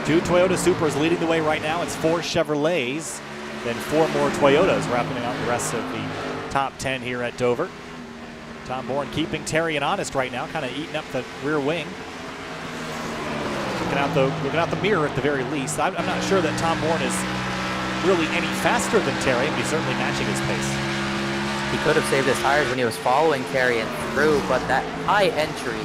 2 Toyota Supras leading the way right now. It's 4 Chevrolets, then 4 more Toyotas wrapping out the rest of the top 10 here at Dover. Tom Bourne keeping Terrian honest right now, kind of eating up the rear wing. Looking out the mirror at the very least. I'm not sure that Tom Bourne is really any faster than Terrian, but he's certainly matching his pace. He could have saved his tires when he was following Carrion through, but that high entry,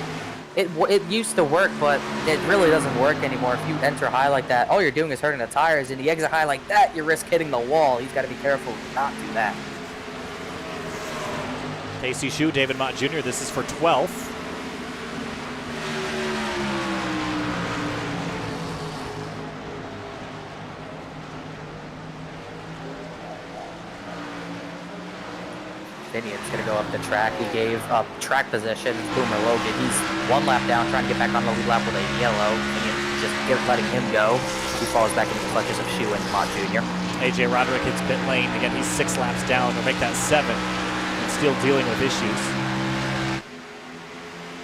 it used to work, but it really doesn't work anymore. If you enter high like that, all you're doing is hurting the tires, and you exit high like that, you risk hitting the wall. He's got to be careful to not do that. Casey Shue, David Mott Jr., this is for 12th. Finian's going to go up the track. He gave up track position. Boomer Logan, he's 1 lap down, trying to get back on the lead lap with a yellow. Finian just letting him go. He falls back into the clutches of Shue and Mott Jr. AJ Roderick hits pit lane. Again, he's 6 laps down to make that 7. And still dealing with issues.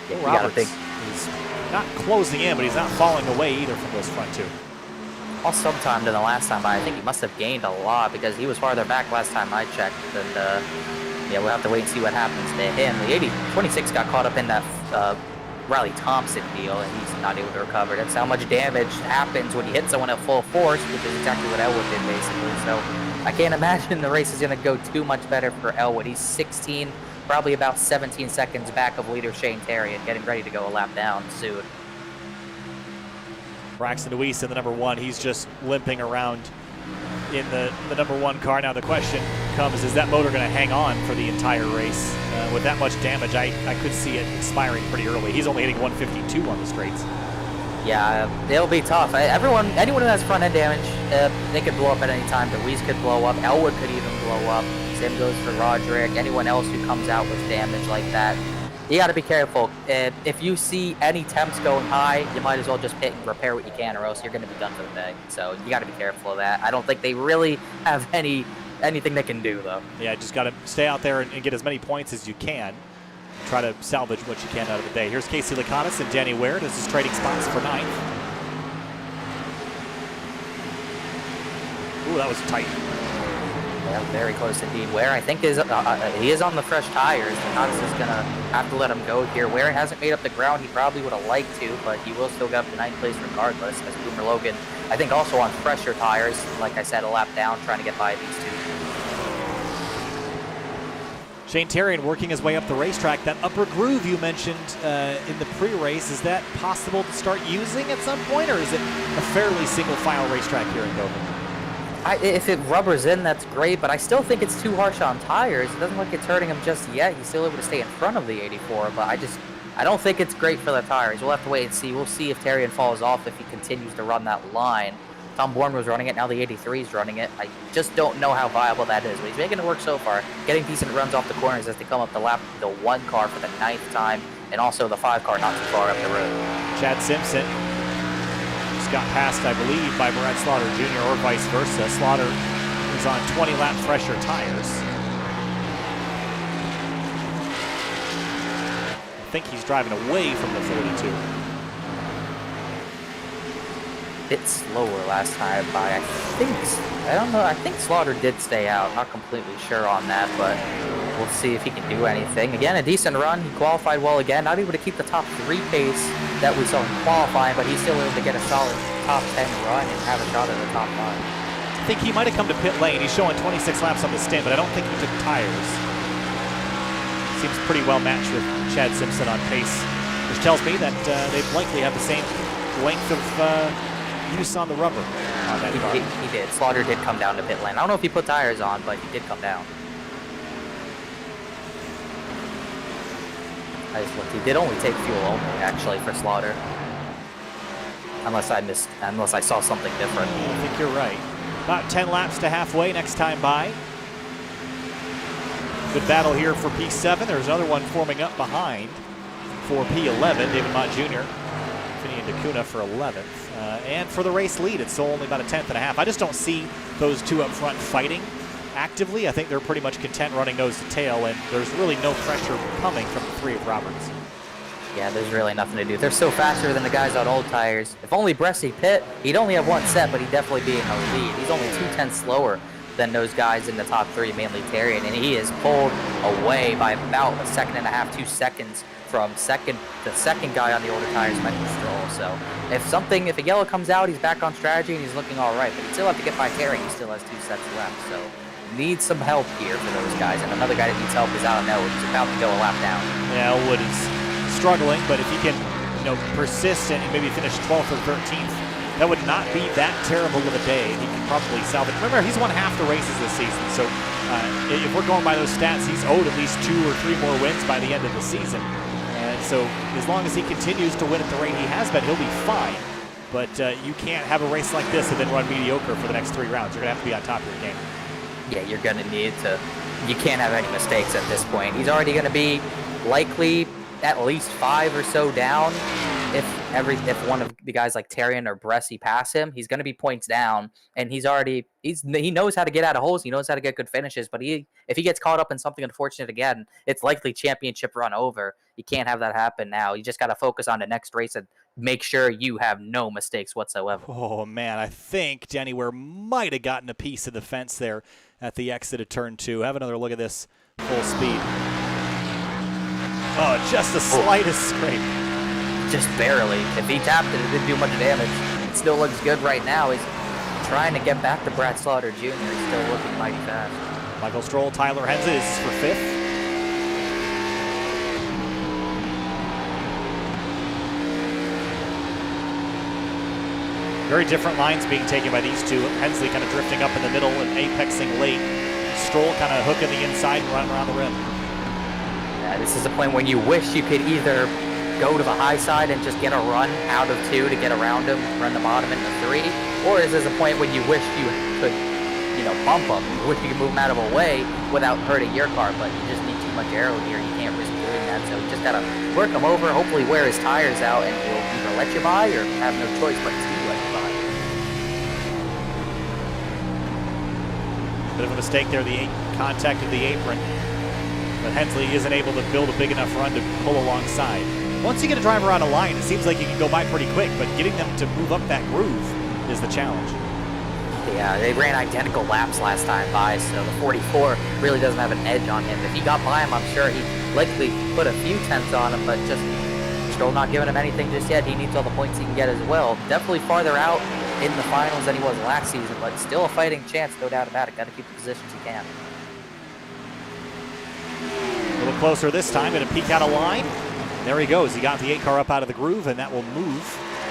Yeah, Roberts is not closing in, but he's not falling away either from those front 2. Lost some time than the last time, but I think he must have gained a lot because he was farther back last time I checked. And yeah, we'll have to wait and see what happens to him. The 26 got caught up in that Riley Thompson deal, and he's not able to recover. That's how much damage happens when you hit someone at full force, which is exactly what Elwood did, basically. So I can't imagine the race is going to go too much better for Elwood. He's 16, probably about 17 seconds back of leader Shane Terry and getting ready to go a lap down soon. Braxton DeWeese in the number 1. He's just limping around in the number 1 car. Now the question comes, is that motor going to hang on for the entire race? With that much damage, I could see it expiring pretty early. He's only hitting 152 on the straights. Yeah, it'll be tough. Anyone who has front end damage, they could blow up at any time. DeWeese could blow up. Elwood could even blow up. Same goes for Roderick. Anyone else who comes out with damage like that, you got to be careful. If you see any temps going high, you might as well just pit and repair what you can, or else you're going to be done for the day. So you got to be careful of that. I don't think they really have anything they can do, though. Yeah, just got to stay out there and get as many points as you can. Try to salvage what you can out of the day. Here's Casey Laconis and Danny Ware. This is trading spots for 9th. Ooh, that was tight. Yeah, very close indeed. Ware, I think, he is on the fresh tires. Laconis is going to have to let him go here. Ware hasn't made up the ground he probably would have liked to, but he will still get up to 9th place regardless, as Boomer Logan, I think, also on fresher tires. Like I said, a lap down, trying to get by these 2. Shane Terrian working his way up the racetrack. That upper groove you mentioned in the pre-race, is that possible to start using at some point, or is it a fairly single-file racetrack here in Dover? If it rubbers in, that's great, but I still think it's too harsh on tires. It doesn't look like it's hurting him just yet. He's still able to stay in front of the 84, but I don't think it's great for the tires. We'll have to wait and see. We'll see if Terrian falls off if he continues to run that line. Tom Bourne was running it, now the 83 is running it. I just don't know how viable that is, but he's making it work so far. Getting decent runs off the corners as they come up the lap, the 1 car for the 9th time, and also the 5 car not too far up the road. Chad Simpson just got passed, I believe, by Brad Slaughter Jr. or vice versa. Slaughter is on 20-lap fresher tires. I think he's driving away from the 42. Bit slower last time by, I don't know, I think Slaughter did stay out. Not completely sure on that, but we'll see if he can do anything. Again, a decent run. He qualified well again. Not able to keep the top 3 pace that we saw him qualifying, but he's still able to get a solid top 10 run and have a shot at the top 5. I think he might have come to pit lane. He's showing 26 laps on the stint, but I don't think he took tires. Seems pretty well matched with Chad Simpson on pace, which tells me that they likely have the same length of use on the rubber on that car. He did. Slaughter did come down to pit lane. I don't know if he put tires on, but he did come down. I just looked. He did only take fuel only, actually, for Slaughter. Unless I saw something different. I think you're right. About 10 laps to halfway next time by. Good battle here for P7. There's another one forming up behind for P11. David Mott Jr. Finian DeCuna for 11th. And for the race lead, it's still only about a 10th and a half. I just don't see those 2 up front fighting actively. I think they're pretty much content running nose to tail, and there's really no pressure coming from the 3 of Roberts. Yeah, there's really nothing to do. They're so faster than the guys on old tires. If only Bresci pit, he'd only have 1 set, but he'd definitely be in the lead. He's only 2/10 slower than those guys in the top 3, mainly Terrian, and he is pulled away by about a 1.5 to 2 seconds from the second guy on the older tires, Michael Strohl. So if a yellow comes out, he's back on strategy and he's looking all right, but he'd still have to get by Terrian. He still has 2 sets left, so needs some help here for those guys. And another guy that needs help is Alan Elwood, who's about to go a lap down. Yeah, Elwood is struggling, but if he can, persist and maybe finish 12th or 13th, that would not be that terrible of a day. He can probably salvage. Remember, he's won half the races this season, so if we're going by those stats, he's owed at least 2 or 3 more wins by the end of the season. And so as long as he continues to win at the rate he has been, he'll be fine. But you can't have a race like this and then run mediocre for the next 3 rounds. You're going to have to be on top of your game. Yeah, you're going to need to. You can't have any mistakes at this point. He's already going to be likely at least 5 or so down. If one of the guys like Terrian or Bresci pass him, he's going to be points down, and he knows how to get out of holes. He knows how to get good finishes, but if he gets caught up in something unfortunate again, it's likely championship run over. You can't have that happen now. You just got to focus on the next race and make sure you have no mistakes whatsoever. Oh, man, I think DEWEESE might have gotten a piece of the fence there at the exit of turn 2. Have another look at this full speed. Oh, just the slightest scrape. Just barely. If he tapped it, it didn't do much damage. It still looks good right now. He's trying to get back to Brad Slaughter Jr. He's still looking mighty fast. Michael STROHL, Tyler Hensley is for 5th. Very different lines being taken by these two. Hensley kind of drifting up in the middle and apexing late. STROHL kind of hooking the inside and running around the rim. Yeah, this is a point when you wish you could either go to the high side and just get a run out of 2 to get around him, run the bottom into 3, or is this a point when you wish you could, bump him, you wish you could move him out of the way without hurting your car, but you just need too much aero here, you can't risk doing that, so you just gotta work him over, hopefully wear his tires out, and he'll either let you by or have no choice but to let you by. Bit of a mistake there, the contact of the apron, but Hensley isn't able to build a big enough run to pull alongside. Once you get a driver on a line, it seems like you can go by pretty quick, but getting them to move up that groove is the challenge. Yeah, they ran identical laps last time by, so the 44 really doesn't have an edge on him. If he got by him, I'm sure he'd likely put a few tenths on him, but just STROHL not giving him anything just yet. He needs all the points he can get as well. Definitely farther out in the finals than he was last season, but still a fighting chance, no doubt about it. Got to keep the positions he can. A little closer this time, going to peek out a line. There he goes. He got the 8 car up out of the groove, and that will move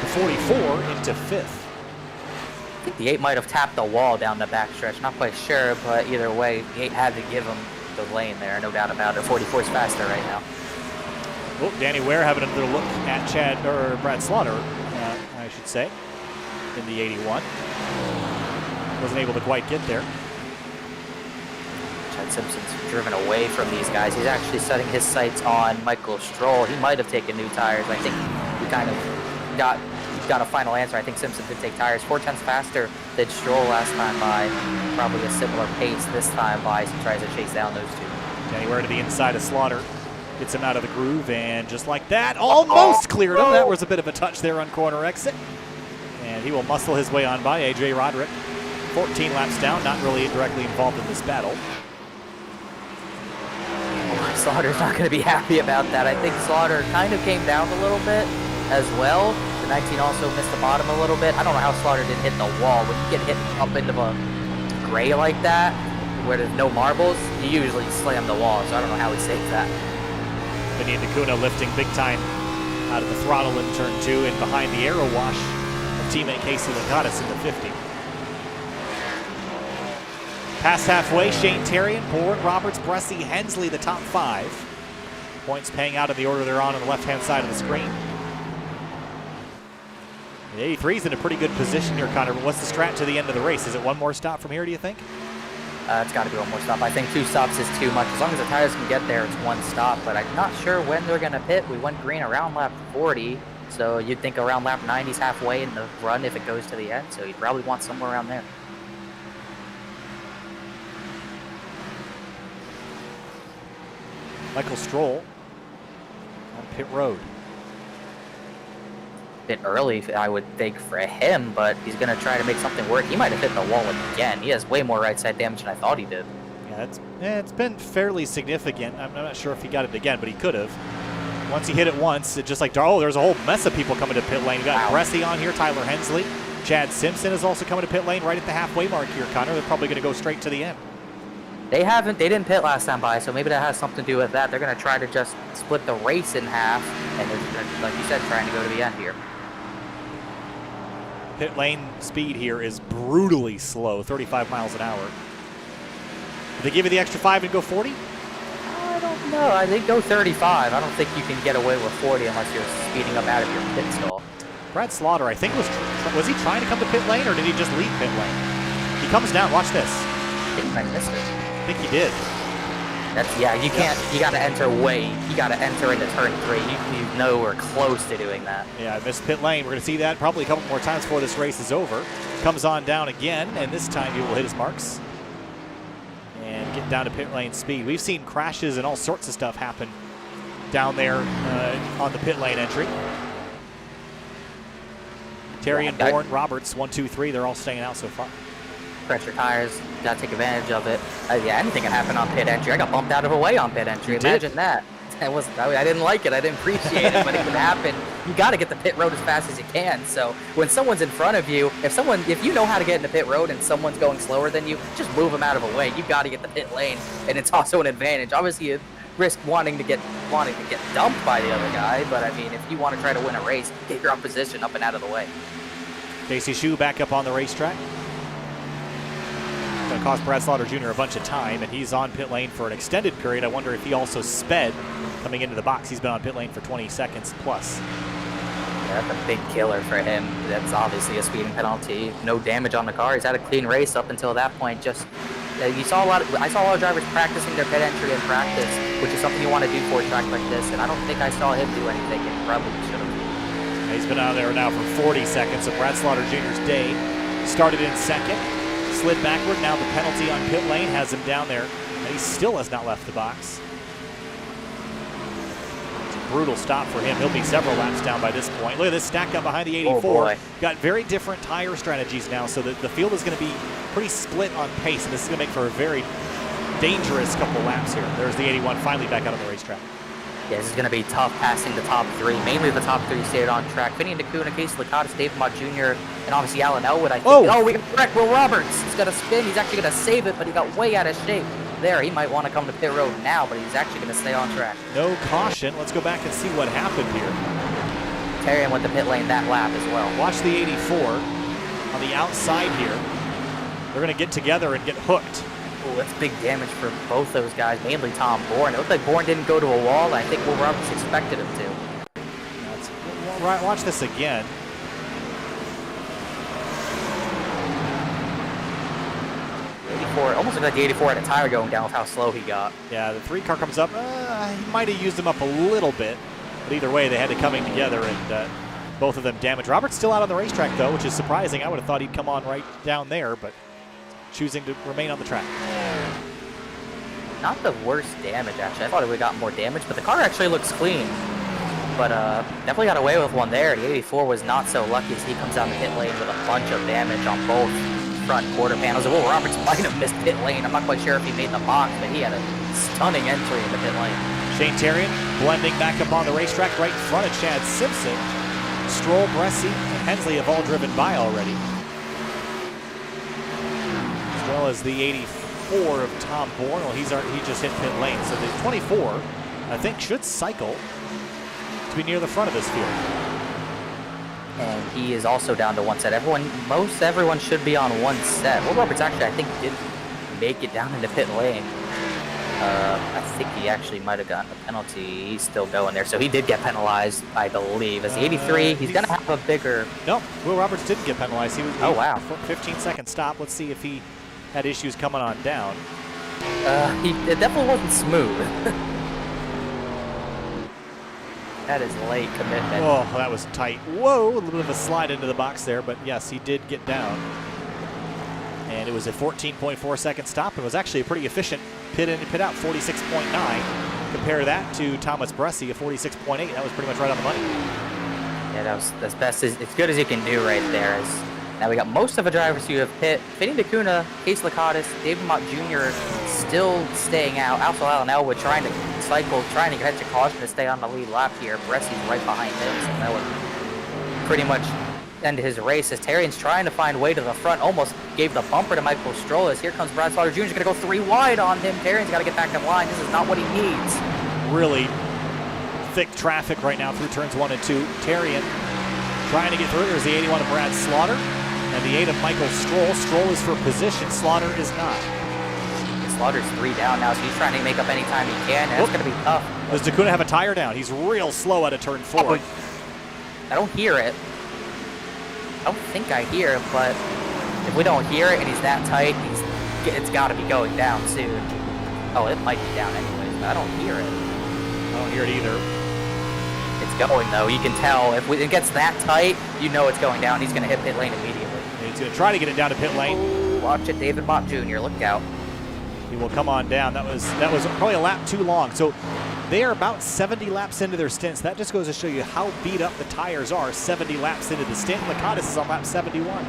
the 44 into 5th. I think the 8 might have tapped the wall down the backstretch. Not quite sure, but either way, the 8 had to give him the lane there, no doubt about it. 44 is faster right now. Oh, Danny Ware having another look at Brad Slaughter, I should say, in the 81. Wasn't able to quite get there. Chad Simpson's driven away from these guys. He's actually setting his sights on Michael STROHL. He might have taken new tires. I think we kind of got a final answer. I think Simpson did take tires 4 tenths faster than STROHL last time by. Probably a similar pace this time by as he tries to chase down those 2. Danny Ware to the inside of Slaughter. Gets him out of the groove, and just like that, almost cleared him. That was a bit of a touch there on corner exit. And he will muscle his way on by A.J. Roderick. 14 laps down, not really directly involved in this battle. Slaughter's not going to be happy about that. I think Slaughter kind of came down a little bit as well. The 19 also missed the bottom a little bit. I don't know how Slaughter didn't hit the wall. When you get hit up into a gray like that, where there's no marbles, you usually slam the wall, so I don't know how he saved that. Vinny Nakuna lifting big time out of the throttle in turn 2 and behind the aero wash of teammate Casey Ligatis in the 50. Past halfway, Shane Terrian, Bourne, Roberts, Bresci, Hensley, the top 5. Points paying out in the order they're on the left-hand side of the screen. The 83 is in a pretty good position here, Connor. But what's the strat to the end of the race? Is it one more stop from here, do you think? It's got to be one more stop. I think 2 stops is too much. As long as the tires can get there, it's 1 stop. But I'm not sure when they're going to pit. We went green around lap 40. So you'd think around lap 90 is halfway in the run if it goes to the end. So you'd probably want somewhere around there. Michael STROHL on pit road. Bit early, I would think, for him, but he's going to try to make something work. He might have hit the wall again. He has way more right side damage than I thought he did. Yeah, it's been fairly significant. I'm not sure if he got it again, but he could have. Once he hit it once, it just like, oh, there's a whole mess of people coming to pit lane. You got Bresci on here, Tyler Hensley. Chad Simpson is also coming to pit lane right at the halfway mark here, Connor. They're probably going to go straight to the end. They didn't pit last time by, so maybe that has something to do with that. They're going to try to just split the race in half, and they're, like you said, trying to go to the end here. Pit lane speed here is brutally slow, 35 miles an hour. Did they give you the extra 5 and go 40? I don't know. I think go 35. I don't think you can get away with 40 unless you're speeding up out of your pit stall. Brad Slaughter, I think, was he trying to come to pit lane, or did he just leave pit lane? He comes down. Watch this. I think I missed it. I think he did. Yeah, you can't. You got to enter you got to enter into turn 3. You know we're close to doing that. Yeah, I missed pit lane. We're going to see that probably a couple more times before this race is over. Comes on down again, and this time he will hit his marks and get down to pit lane speed. We've seen crashes and all sorts of stuff happen down there on the pit lane entry. Terry and Bourne, Roberts, 1, 2, 3. They're all staying out so far. Pressure tires, got to take advantage of it. Yeah, anything can happen on pit entry. I got bumped out of a way on pit entry. Imagine that. I didn't like it. I didn't appreciate it, but it can happen. You got to get the pit road as fast as you can. So when someone's in front of you, if you know how to get in the pit road and someone's going slower than you, just move them out of the way. You got to get the pit lane, and it's also an advantage. Obviously, you risk wanting to get dumped by the other guy, but I mean, if you want to try to win a race, get your opposition up and out of the way. Casey Shue back up on the racetrack. Going to cost Brad Slaughter Jr. a bunch of time, and he's on pit lane for an extended period. I wonder if he also sped coming into the box. He's been on pit lane for 20 seconds plus. Yeah, that's a big killer for him. That's obviously a speeding penalty. No damage on the car. He's had a clean race up until that point. I saw a lot of drivers practicing their pit entry in practice, which is something you want to do for a track like this, and I don't think I saw him do anything, and probably should have. He's been out there now for 40 seconds, so Brad Slaughter Jr.'s day started in second, slid backward. Now the penalty on pit lane has him down there, and he still has not left the box. It's a brutal stop for him. He'll be several laps down by this point. Look at this stack up behind the 84. Oh boy. Got very different tire strategies now, so the field is going to be pretty split on pace, and this is going to make for a very dangerous couple laps here. There's the 81 finally back out on the racetrack. Yeah, this is going to be tough passing the top 3. Mainly the top 3 stayed on track. Finney DeCuna, Casey Lakatos, David Mott Jr., and obviously Alan Elwood, I think. Oh, we got wrecked. Will Roberts. He's got to spin. He's actually going to save it, but he got way out of shape. There, he might want to come to pit road now, but he's actually going to stay on track. No caution. Let's go back and see what happened here. Terry went to pit lane that lap as well. Watch the 84 on the outside here. They're going to get together and get hooked. Oh, that's big damage for both those guys, mainly Tom Bourne. It looked like Bourne didn't go to a wall, and I think Will Roberts expected him to. Watch this again. Almost looked like the 84 had a tire going down with how slow he got. Yeah, the 3 car comes up. He might have used them up a little bit, but either way, they had to coming together, and both of them damaged. Robert's still out on the racetrack, though, which is surprising. I would have thought he'd come on right down there, but choosing to remain on the track. Not the worst damage, actually. I thought it would have gotten more damage, but the car actually looks clean. But definitely got away with one there. The 84 was not so lucky as he comes down the pit lane with a bunch of damage on both front quarter panels. Will Roberts might have missed pit lane. I'm not quite sure if he made the box, but he had a stunning entry in the pit lane. Shane Terrian blending back up on the racetrack right in front of Chad Simpson. STROHL, Bresci, and Hensley have all driven by already. As well as the 84 of Tom Bourne. Well, he just hit pit lane. So the 24, I think, should cycle to be near the front of this field. And he is also down to one set. Most everyone should be on one set. Will Roberts actually, I think, did make it down into pit lane. I think he actually might have gotten a penalty. He's still going there. So he did get penalized, I believe. As the 83, he's going to have a bigger... No, Will Roberts didn't get penalized. Oh, wow. 15-second stop. Let's see if he had issues coming on down. It definitely wasn't smooth. That is late commitment. Oh, that was tight. Whoa, a little bit of a slide into the box there, but yes, he did get down. And it was a 14.4 second stop. It was actually a pretty efficient pit in and pit out, 46.9. Compare that to Thomas Bresci, a 46.8. That was pretty much right on the money. Yeah, that was as good as you can do right there. Now we got most of the drivers who have pit. Finney DeCuna, Case Lakatos, David Mott Jr. still staying out. Also Alan Elwood trying to cycle, trying to catch a caution to stay on the lead lap here. Bresci's right behind him, so that would pretty much end his race as Terrian's trying to find way to the front, almost gave the bumper to Michael Strohl as here comes Brad Slaughter Jr. going to go 3 wide on him. Terrian's got to get back in line. This is not what he needs. Really thick traffic right now through turns 1 and 2. Terrian trying to get through. There's the 81 of Brad Slaughter and the 8 of Michael Strohl. Strohl is for position. Slaughter is not. Slaughter's 3 down now, so he's trying to make up any time he can, and it's going to be tough. Does DeCuna have a tire down? He's real slow out of turn 4. Oh, I don't hear it. I don't think I hear it, but if we don't hear it and he's that tight, it's got to be going down soon. Oh, it might be down anyways, but I don't hear it. I don't hear it either. It's going, though. You can tell. If it gets that tight, you know it's going down. He's going to hit pit lane immediately. He's going to try to get it down to pit lane. Oh, watch it, David Mott Jr. Look out. He will come on down. That was probably a lap too long. So they are about 70 laps into their stints. That just goes to show you how beat up the tires are 70 laps into the stint. Lakatos is on lap 71.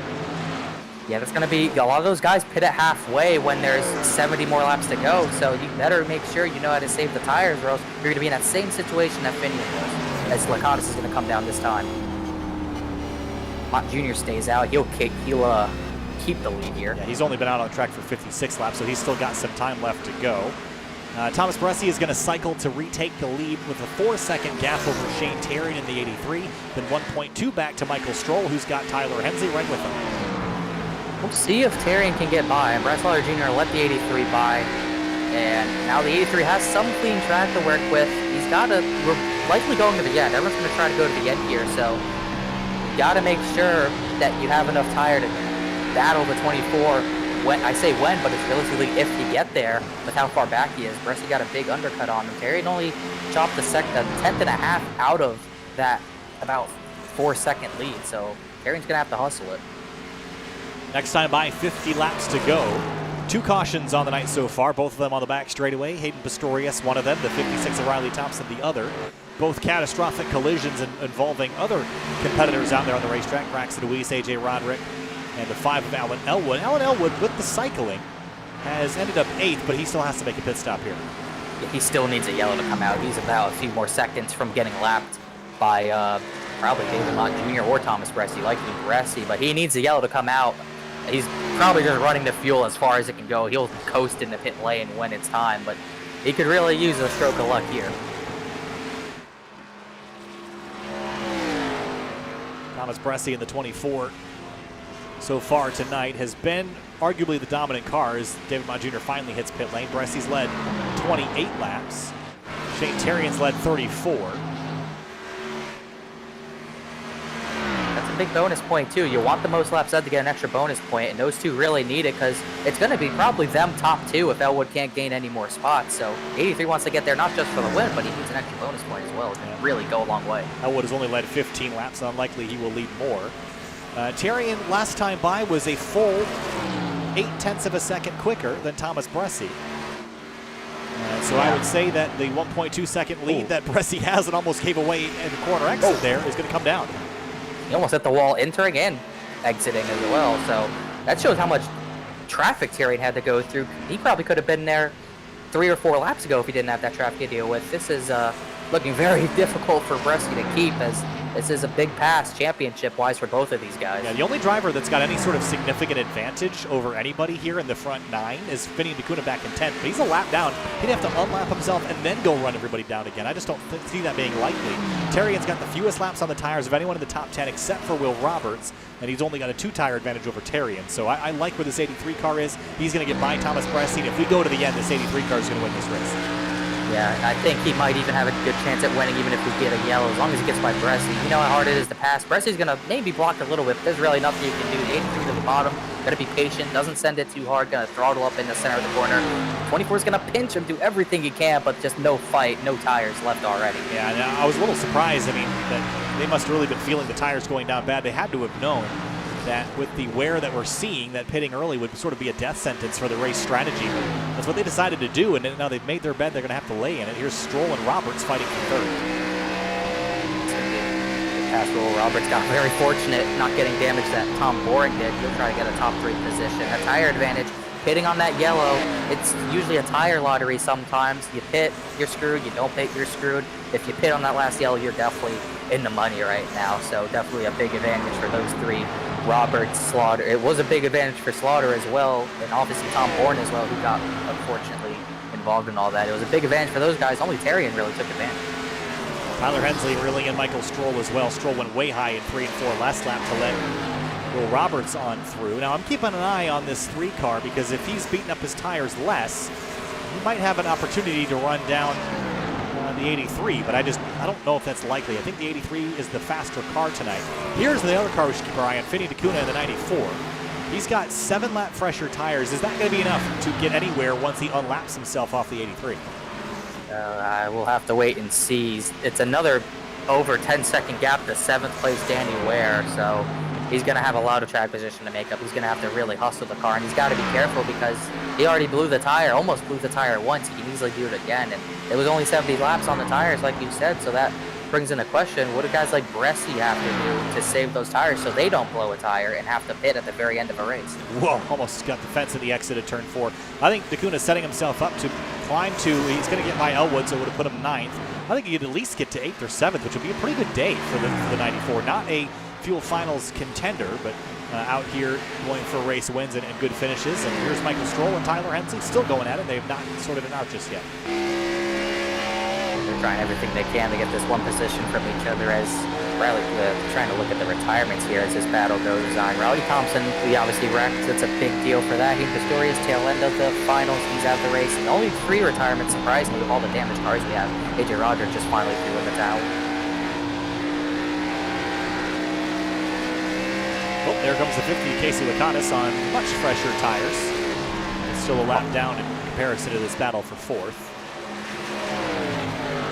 Yeah, that's going to be, a lot of those guys pit at halfway when there's 70 more laps to go. So you better make sure you know how to save the tires, or else you're going to be in that same situation that Finian was, as Lakatos is going to come down this time. Mott Jr. stays out. He'll keep the lead here. Yeah, he's only been out on the track for 56 laps, so he's still got some time left to go. Thomas Bressi is going to cycle to retake the lead with a 4-second gap over Shane Terrian in the 83, then 1.2 back to Michael Strohl, who's got Tyler Hensley right with him. We'll see if Terrian can get by. Brad Slaughter Jr. let the 83 by, and now the 83 has some clean track to work with. He's got to, we're likely going to the end. Everyone's going to try to go to the end here, so you got to make sure that you have enough tire to battle the 24. When I say when, but it's realistically if you get there with how far back he is. Bressi got a big undercut on him. Terrian only chopped a tenth and a half out of that about 4-second lead, so Terrian's going to have to hustle it. Next time by, 50 laps to go. 2 cautions on the night so far, both of them on the back straightaway. Hayden Pistorius, one of them, the 56 of Riley Thompson, the other. Both catastrophic collisions involving other competitors out there on the racetrack. Braxton DeWeESE, A.J. Roderick, and the 5 of Alan Elwood. Alan Elwood, with the cycling, has ended up 8th, but he still has to make a pit stop here. Yeah, he still needs a yellow to come out. He's about a few more seconds from getting lapped by probably David Mott Jr. or Thomas Bressi, likely Bressi, but he needs a yellow to come out. He's probably just running the fuel as far as it can go. He'll coast in the pit lane when it's time, but he could really use a stroke of luck here. Thomas Bressi in the 24 so far tonight has been arguably the dominant car as David Mott Jr. finally hits pit lane. Bressi's led 28 laps. Shane Terrian's led 34. That's a big bonus point too. You want the most laps out to get an extra bonus point, and those two really need it because it's going to be probably them top 2 if Elwood can't gain any more spots. So 83 wants to get there not just for the win, but he needs an extra bonus point as well. It's going to really go a long way. Elwood has only led 15 laps, so unlikely he will lead more. Terrian last time by was a full 0.8 of a second quicker than Thomas Bressi. So I would say that the 1.2 second lead that Bressi has and almost gave away in the corner exit there is going to come down. He almost hit the wall entering and exiting as well. So that shows how much traffic Terrian had to go through. He probably could have been there 3 or 4 laps ago if he didn't have that traffic to deal with. This is looking very difficult for Bressi to keep, as this is a big pass championship-wise for both of these guys. Yeah, the only driver that's got any sort of significant advantage over anybody here in the front 9 is Finian DeCuna back in 10th. But he's a lap down. He'd have to unlap himself and then go run everybody down again. I just don't see that being likely. Terrian's got the fewest laps on the tires of anyone in the top 10 except for Will Roberts, and he's only got a 2-tire advantage over Terrian. So I like where this 83 car is. He's going to get by Thomas Bressi, and if we go to the end, this 83 car is going to win this race. Yeah, I think he might even have a good chance at winning even if we get a yellow, as long as he gets by Bressi. You know how hard it is to pass. Bressi's going to maybe block a little bit, but there's really nothing you can do. The 83 to the bottom, got to be patient, doesn't send it too hard, going to throttle up in the center of the corner. 24 is going to pinch him, do everything he can, but just no fight, no tires left already. Yeah, and I was a little surprised. I mean, that they must have really been feeling the tires going down bad. They had to have known that with the wear that we're seeing, that pitting early would sort of be a death sentence for the race strategy. That's what they decided to do, and now they've made their bed, they're going to have to lay in it. Here's Strohl and Roberts fighting for third. Pass roll. Roberts got very fortunate not getting damage that Tom Boring did. He'll try to get a top 3 position. A tire advantage. Pitting on that yellow, it's usually a tire lottery sometimes. You pit, you're screwed. You don't pit, you're screwed. If you pit on that last yellow, you're definitely in the money right now. So definitely a big advantage for those three. Roberts, Slaughter. It was a big advantage for Slaughter as well, and obviously Tom Bourne as well, who got unfortunately involved in all that. It was a big advantage for those guys. Only Terrian really took advantage. Tyler Hensley reeling in Michael STROHL as well. STROHL went way high in 3 and 4 last lap to let Will Roberts on through. Now I'm keeping an eye on this 3 car because if he's beating up his tires less, he might have an opportunity to run down the 83, but I don't know if that's likely. I think the 83 is the faster car tonight. Here's the other car we should keep our eye on, Finney DeCuna in the 94. He's got 7-lap fresher tires. Is that going to be enough to get anywhere once he unlaps himself off the 83? I will have to wait and see. It's another over 10-second gap to 7th place Danny Ware, so he's going to have a lot of track position to make up. He's going to have to really hustle the car, and he's got to be careful because he already blew the tire, almost blew the tire once. He can easily do it again, and it was only 70 laps on the tires, like you said, so that brings into question, what do guys like Bresci have to do to save those tires so they don't blow a tire and have to pit at the very end of a race? Whoa, almost got the fence at the exit of turn 4. I think DeCuna's setting himself up to climb to, he's going to get by Elwood, so it would have put him 9th. I think he could at least get to 8th or 7th, which would be a pretty good day for the 94. Not a Fuel Finals contender, but out here going for race wins and good finishes. And here's Michael STROHL and Tyler Hensley still going at it. They've not sorted it out just yet. They're trying everything they can to get this one position from each other as Riley trying to look at the retirements here as this battle goes on. Riley Thompson, we obviously wrecked. It's a big deal for that. He's Pistorius tail end of the finals. He's out of the race. And only 3 retirements, surprisingly, with all the damaged cars we have. AJ Rogers just finally threw in the towel. Oh, there comes the 50, Casey Lakatos on much fresher tires. Still a lap down in comparison to this battle for 4th.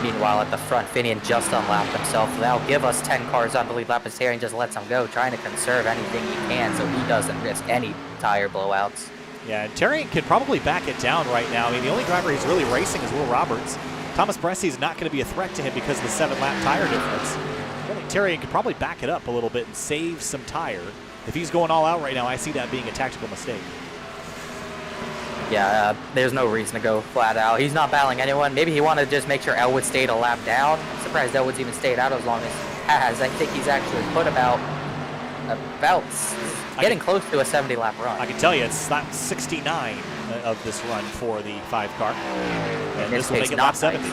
Meanwhile, at the front, Finian just unlapped himself. That'll give us 10 cars, I believe. Lapistarian just lets him go, trying to conserve anything he can so he doesn't risk any tire blowouts. Yeah, and Terrian could probably back it down right now. I mean, the only driver he's really racing is Will Roberts. Thomas Bresci is not going to be a threat to him because of the 7-lap tire difference. I think Terrian could probably back it up a little bit and save some tire. If he's going all out right now, I see that being a tactical mistake. Yeah, there's no reason to go flat out. He's not battling anyone. Maybe he wanted to just make sure Elwood stayed a lap down. I'm surprised Elwood's even stayed out as long as he has. I think he's actually put about getting close to a 70-lap run. I can tell you it's lap 69 of this run for the 5 car. And this will make it lap 70.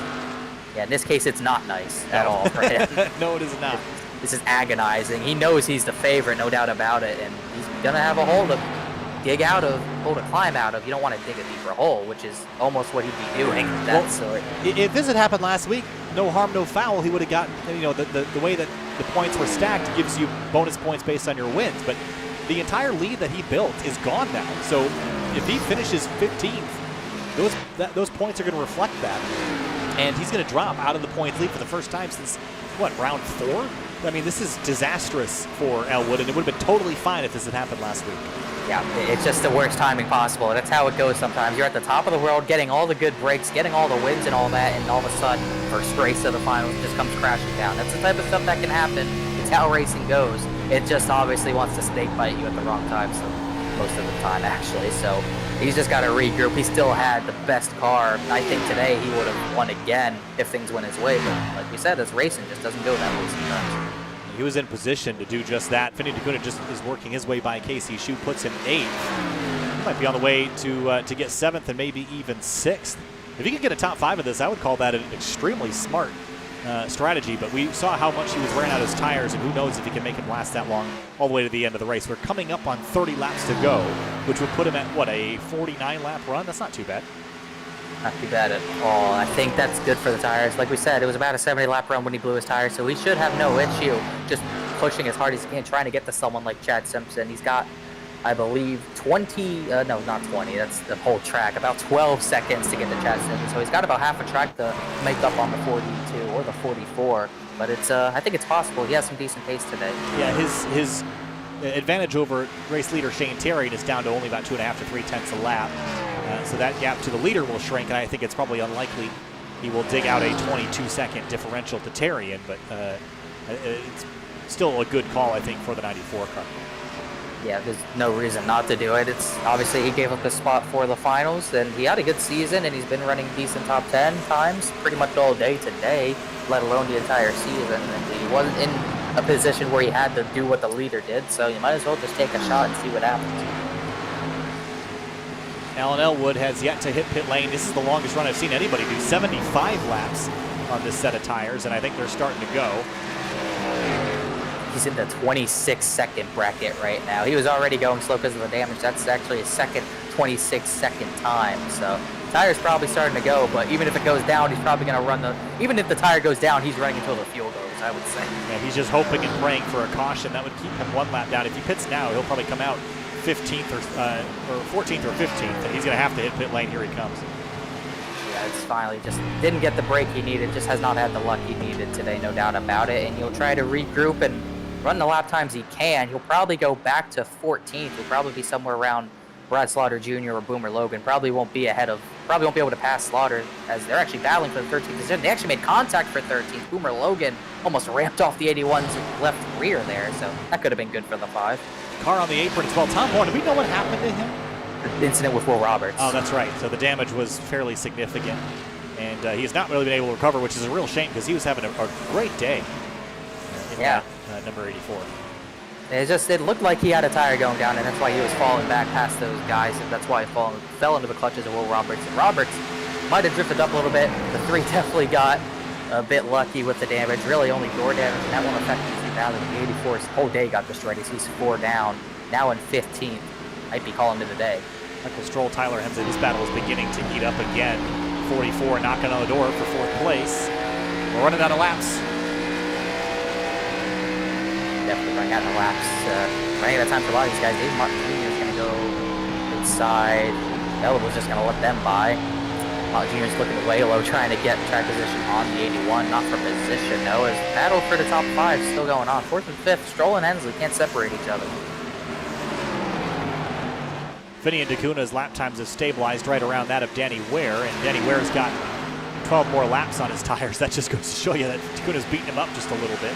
Yeah, in this case, it's not nice at all for him. No, it is not. This is agonizing. He knows he's the favorite, no doubt about it, and he's going to have a hole to dig out of, hole to climb out of. You don't want to dig a deeper hole, which is almost what he'd be doing. If this had happened last week, no harm, no foul, he would have gotten, you know, the way that the points were stacked gives you bonus points based on your wins, but the entire lead that he built is gone now. So if he finishes 15th, those points are going to reflect that. And he's going to drop out of the points lead for the first time since, what, round 4? I mean, this is disastrous for Elwood, and it would have been totally fine if this had happened last week. Yeah, it's just the worst timing possible. That's how it goes sometimes. You're at the top of the world, getting all the good breaks, getting all the wins and all that, and all of a sudden, first race of the finals just comes crashing down. That's the type of stuff that can happen. It's how racing goes. It just obviously wants to snake bite you at the wrong time, so most of the time, actually. So he's just got to regroup. He still had the best car. I think today he would have won again if things went his way, but like we said, this racing just doesn't go that way sometimes. He was in position to do just that. Finney DeCuna just is working his way by Casey. Shu puts him 8th. He might be on the way to get 7th and maybe even 6th. If he could get a top 5 of this, I would call that an extremely smart strategy. But we saw how much he was wearing out his tires, and who knows if he can make him last that long all the way to the end of the race. We're coming up on 30 laps to go, which would put him at, what, a 49-lap run? That's not too bad. Not too bad at all. I think that's good for the tires. Like we said, it was about a 70-lap run when he blew his tires, so he should have no issue just pushing as hard as he can, trying to get to someone like Chad Simpson. He's got, I believe, 20, no, not 20, that's the whole track, about 12 seconds to get to Chad Simpson. So he's got about half a track to make up on the 42 or the 44, but it's, I think it's possible. He has some decent pace today. Yeah, his advantage over race leader Shane Terrian is down to only about 2.5 to 3/10 a lap. So that gap to the leader will shrink, and I think it's probably unlikely he will dig out a 22-second differential to Terrian, but it's still a good call, I think, for the 94 car. Yeah, there's no reason not to do it. It's obviously he gave up the spot for the finals, and he had a good season, and he's been running decent top 10 times pretty much all day today, let alone the entire season. And he wasn't in a position where he had to do what the leader did, so you might as well just take a shot and see what happens. Alan Elwood has yet to hit pit lane. This is the longest run I've seen anybody do, 75 laps on this set of tires, and I think they're starting to go. He's in the 26-second bracket right now. He was already going slow because of the damage. That's actually his second 26-second time. So tire's probably starting to go, but even if it goes down, he's probably going to run the... Even if the tire goes down, he's running until the fuel goes, I would say. Yeah, he's just hoping and praying for a caution. That would keep him one lap down. If he pits now, he'll probably come out 15th or 14th or 15th, and he's going to have to hit pit lane. Here he comes. Yeah, it's finally just didn't get the break he needed. Just has not had the luck he needed today, no doubt about it. And he'll try to regroup and run the lap times he can. He'll probably go back to 14th. He'll probably be somewhere around Brad Slaughter Jr. or Boomer Logan. Probably won't be able to pass Slaughter, as they're actually battling for the 13th position. They actually made contact for 13th. Boomer Logan almost ramped off the 81's left rear there, so that could have been good for the 5. Car on the apron as well. Tom Horn, do we know what happened to him? The incident with Will Roberts. Oh, that's right. So the damage was fairly significant, and he has not really been able to recover, which is a real shame because he was having a great day. Yeah. Number 84. It looked like he had a tire going down, and that's why he was falling back past those guys, and that's why he fell into the clutches of Will Roberts. And Roberts might have drifted up a little bit. The 3 definitely got a bit lucky with the damage. Really only door damage, and that won't affect him too badly. The 84's whole day got destroyed. He's 4 down, now in 15th. Might be calling it a day. Michael Strohl, Tyler Hensley, this battle is beginning to heat up again. 44 knocking on the door for 4th place. We're running out of laps. Definitely running out of laps. Running out of time for a lot of these guys. Dave Martin Jr. is going to go inside. Elwood was just going to let them by. Martin Jr. is looking way low, trying to get track position on the 81. Not for position, no. As battle for the top 5 still going on. 4th and 5th, Strohl and Hensley can't separate each other. Finney and Dacuna's lap times have stabilized right around that of Danny Ware, and Danny Ware's got 12 more laps on his tires. That just goes to show you that Dacuna's beating him up just a little bit.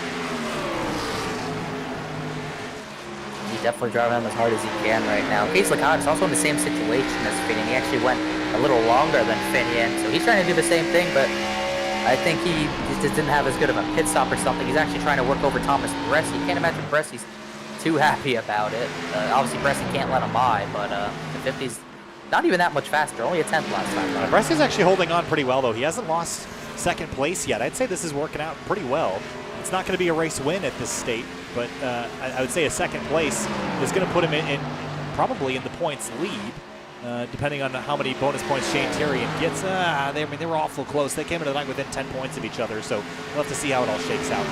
He's definitely driving him as hard as he can right now. Case Licata is also in the same situation as Finney. He actually went a little longer than Finney, and so he's trying to do the same thing, but I think he just didn't have as good of a pit stop or something. He's actually trying to work over Thomas Bresci. Can't imagine Bresci's too happy about it. Obviously, Bresci can't let him by, but the 50's not even that much faster. Only a 10th last time. Bresci's actually holding on pretty well, though. He hasn't lost 2nd place yet. I'd say this is working out pretty well. It's not going to be a race win at this state, but I would say a 2nd place is going to put him in probably in the points lead, depending on how many bonus points Shane Terrian gets. They were awful close. They came into the night within 10 points of each other, so we'll have to see how it all shakes out.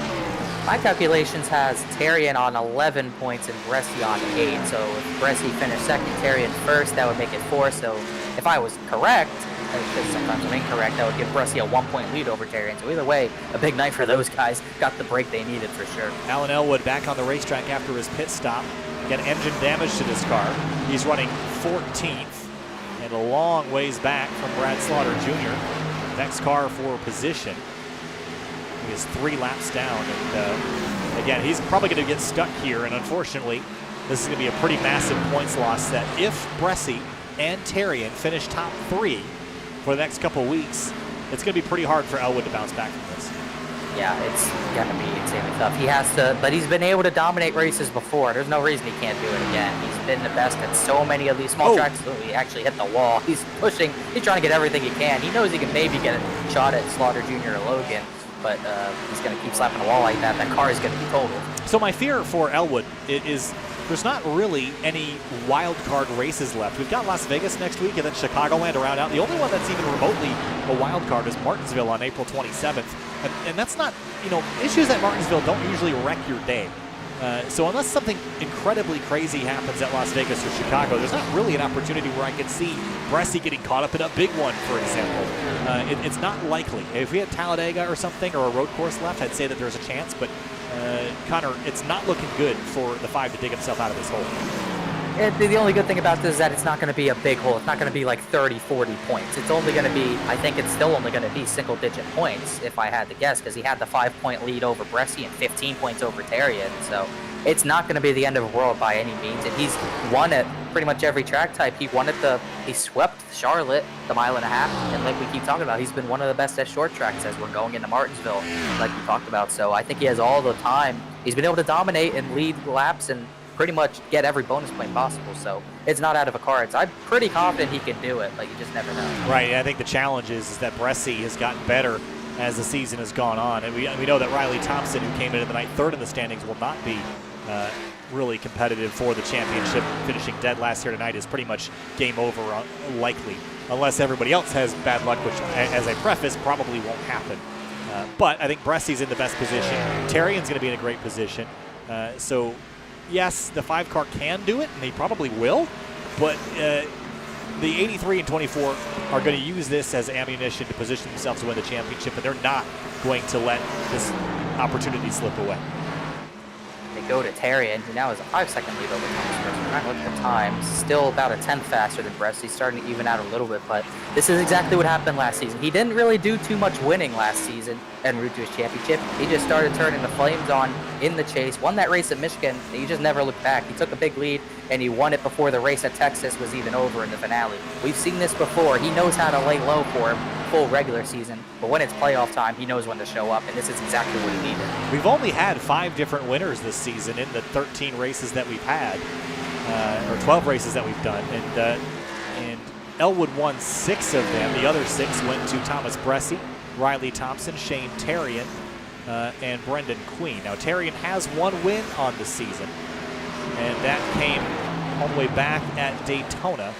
My calculations has Terrian on 11 points and Bresci on 8. So if Bresci finished 2nd, Terrian 1st, that would make it 4. So if I was correct, because sometimes I'm incorrect, that would give Bresci a 1-point lead over Terrian. So either way, a big night for those guys. Got the break they needed for sure. Alan Elwood back on the racetrack after his pit stop. Got engine damage to this car. He's running 14th and a long ways back from Brad Slaughter Jr. Next car for position. He is 3 laps down, and again, he's probably going to get stuck here, and unfortunately, this is going to be a pretty massive points loss that if Bresci and Terrian finish top 3 for the next couple weeks, it's going to be pretty hard for Elwood to bounce back from this. Yeah, it's going to be insanely tough. He has to, but he's been able to dominate races before. There's no reason he can't do it again. He's been the best at so many of these small tracks. So he actually hit the wall. He's pushing. He's trying to get everything he can. He knows he can maybe get a shot at Slaughter Jr. or Logan, but he's going to keep slapping the wall like that. That car is going to be totaled. So my fear for Elwood is there's not really any wild card races left. We've got Las Vegas next week and then Chicagoland around out. The only one that's even remotely a wild card is Martinsville on April 27th. And that's not, issues at Martinsville don't usually wreck your day. So unless something incredibly crazy happens at Las Vegas or Chicago, there's not really an opportunity where I could see Bresci getting caught up in a big one, for example. It's not likely. If we had Talladega or something or a road course left, I'd say that there's a chance. But Connor, it's not looking good for the 5 to dig himself out of this hole. The only good thing about this is that it's not going to be a big hole. It's not going to be like 30, 40 points. It's only going to be, I think it's still only going to be single-digit points, if I had to guess, because he had the 5-point lead over Bresci and 15 points over Terrian. So it's not going to be the end of the world by any means. And he's won at pretty much every track type. He swept Charlotte the 1.5 miles, and like we keep talking about, he's been one of the best at short tracks as we're going into Martinsville, like we talked about. So I think he has all the time. He's been able to dominate and lead laps and pretty much get every bonus point possible. So it's not out of the cards. I'm pretty confident he can do it, but you just never know. Right, and I think the challenge is that Bresci has gotten better as the season has gone on. And we know that Riley Thompson, who came into the night third in the standings, will not be really competitive for the championship. Finishing dead last year tonight is pretty much game over, likely, unless everybody else has bad luck, which, as I preface, probably won't happen. But I think Bresci's in the best position. Terrian's going to be in a great position. So, yes, the 5 car can do it, and he probably will, but the 83 and 24 are going to use this as ammunition to position themselves to win the championship, and they're not going to let this opportunity slip away. They go to Terrian, who now has a 5-second lead over Thomas Bresci. Trying to look at the time, still about a 10th faster than Bresci, starting to even out a little bit, but this is exactly what happened last season. He didn't really do too much winning last season en route to his championship. He just started turning the flames on in the chase, won that race at Michigan, and he just never looked back. He took a big lead, and he won it before the race at Texas was even over in the finale. We've seen this before. He knows how to lay low for him full regular season, but when it's playoff time, he knows when to show up, and this is exactly what he needed. We've only had 5 different winners this season in the 13 races that we've had, or 12 races that we've done, and Elwood won 6 of them. The other 6 went to Thomas Bresci, Riley Thompson, Shane Terrian, and Brendan Queen. Now, Terrian has 1 win on the season, and that came all the way back at Daytona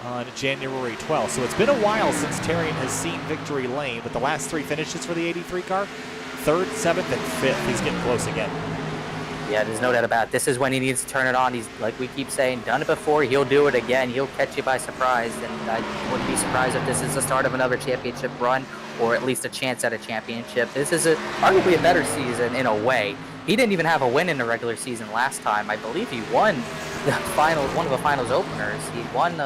on January 12th. So it's been a while since Terrian has seen victory lane, but the last 3 finishes for the 83 car, 3rd, 7th, and 5th. He's getting close again. Yeah, there's no doubt about it. This is when he needs to turn it on. He's, like we keep saying, done it before. He'll do it again. He'll catch you by surprise, and I wouldn't be surprised if this is the start of another championship run, or at least a chance at a championship. This is arguably a better season in a way. He didn't even have a win in the regular season last time. I believe he won one of the finals openers. He won,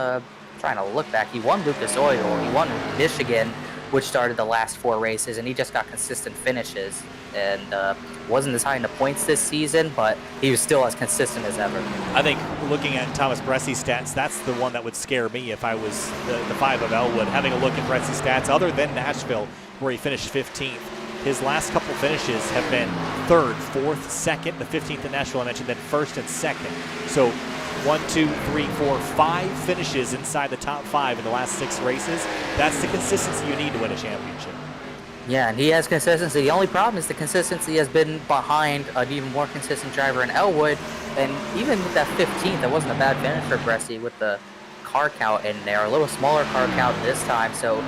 trying to look back, he won Lucas Oil. He won Michigan, which started the last 4 races, and he just got consistent finishes. And wasn't as high in the points this season, but he was still as consistent as ever. I think looking at Thomas Bresci's stats, that's the one that would scare me if I was the 5 of Elwood. Having a look at Bresci's stats, other than Nashville, where he finished 15th, his last couple finishes have been 3rd, 4th, 2nd, the 15th in Nashville I mentioned, then 1st and 2nd. So 1, 2, 3, 4, 5 finishes inside the top 5 in the last 6 races. That's the consistency you need to win a championship. Yeah, and he has consistency. The only problem is the consistency has been behind an even more consistent driver in Elwood. And even with that 15th, that wasn't a bad finish for Bresci with the car count in there. A little smaller car count this time, so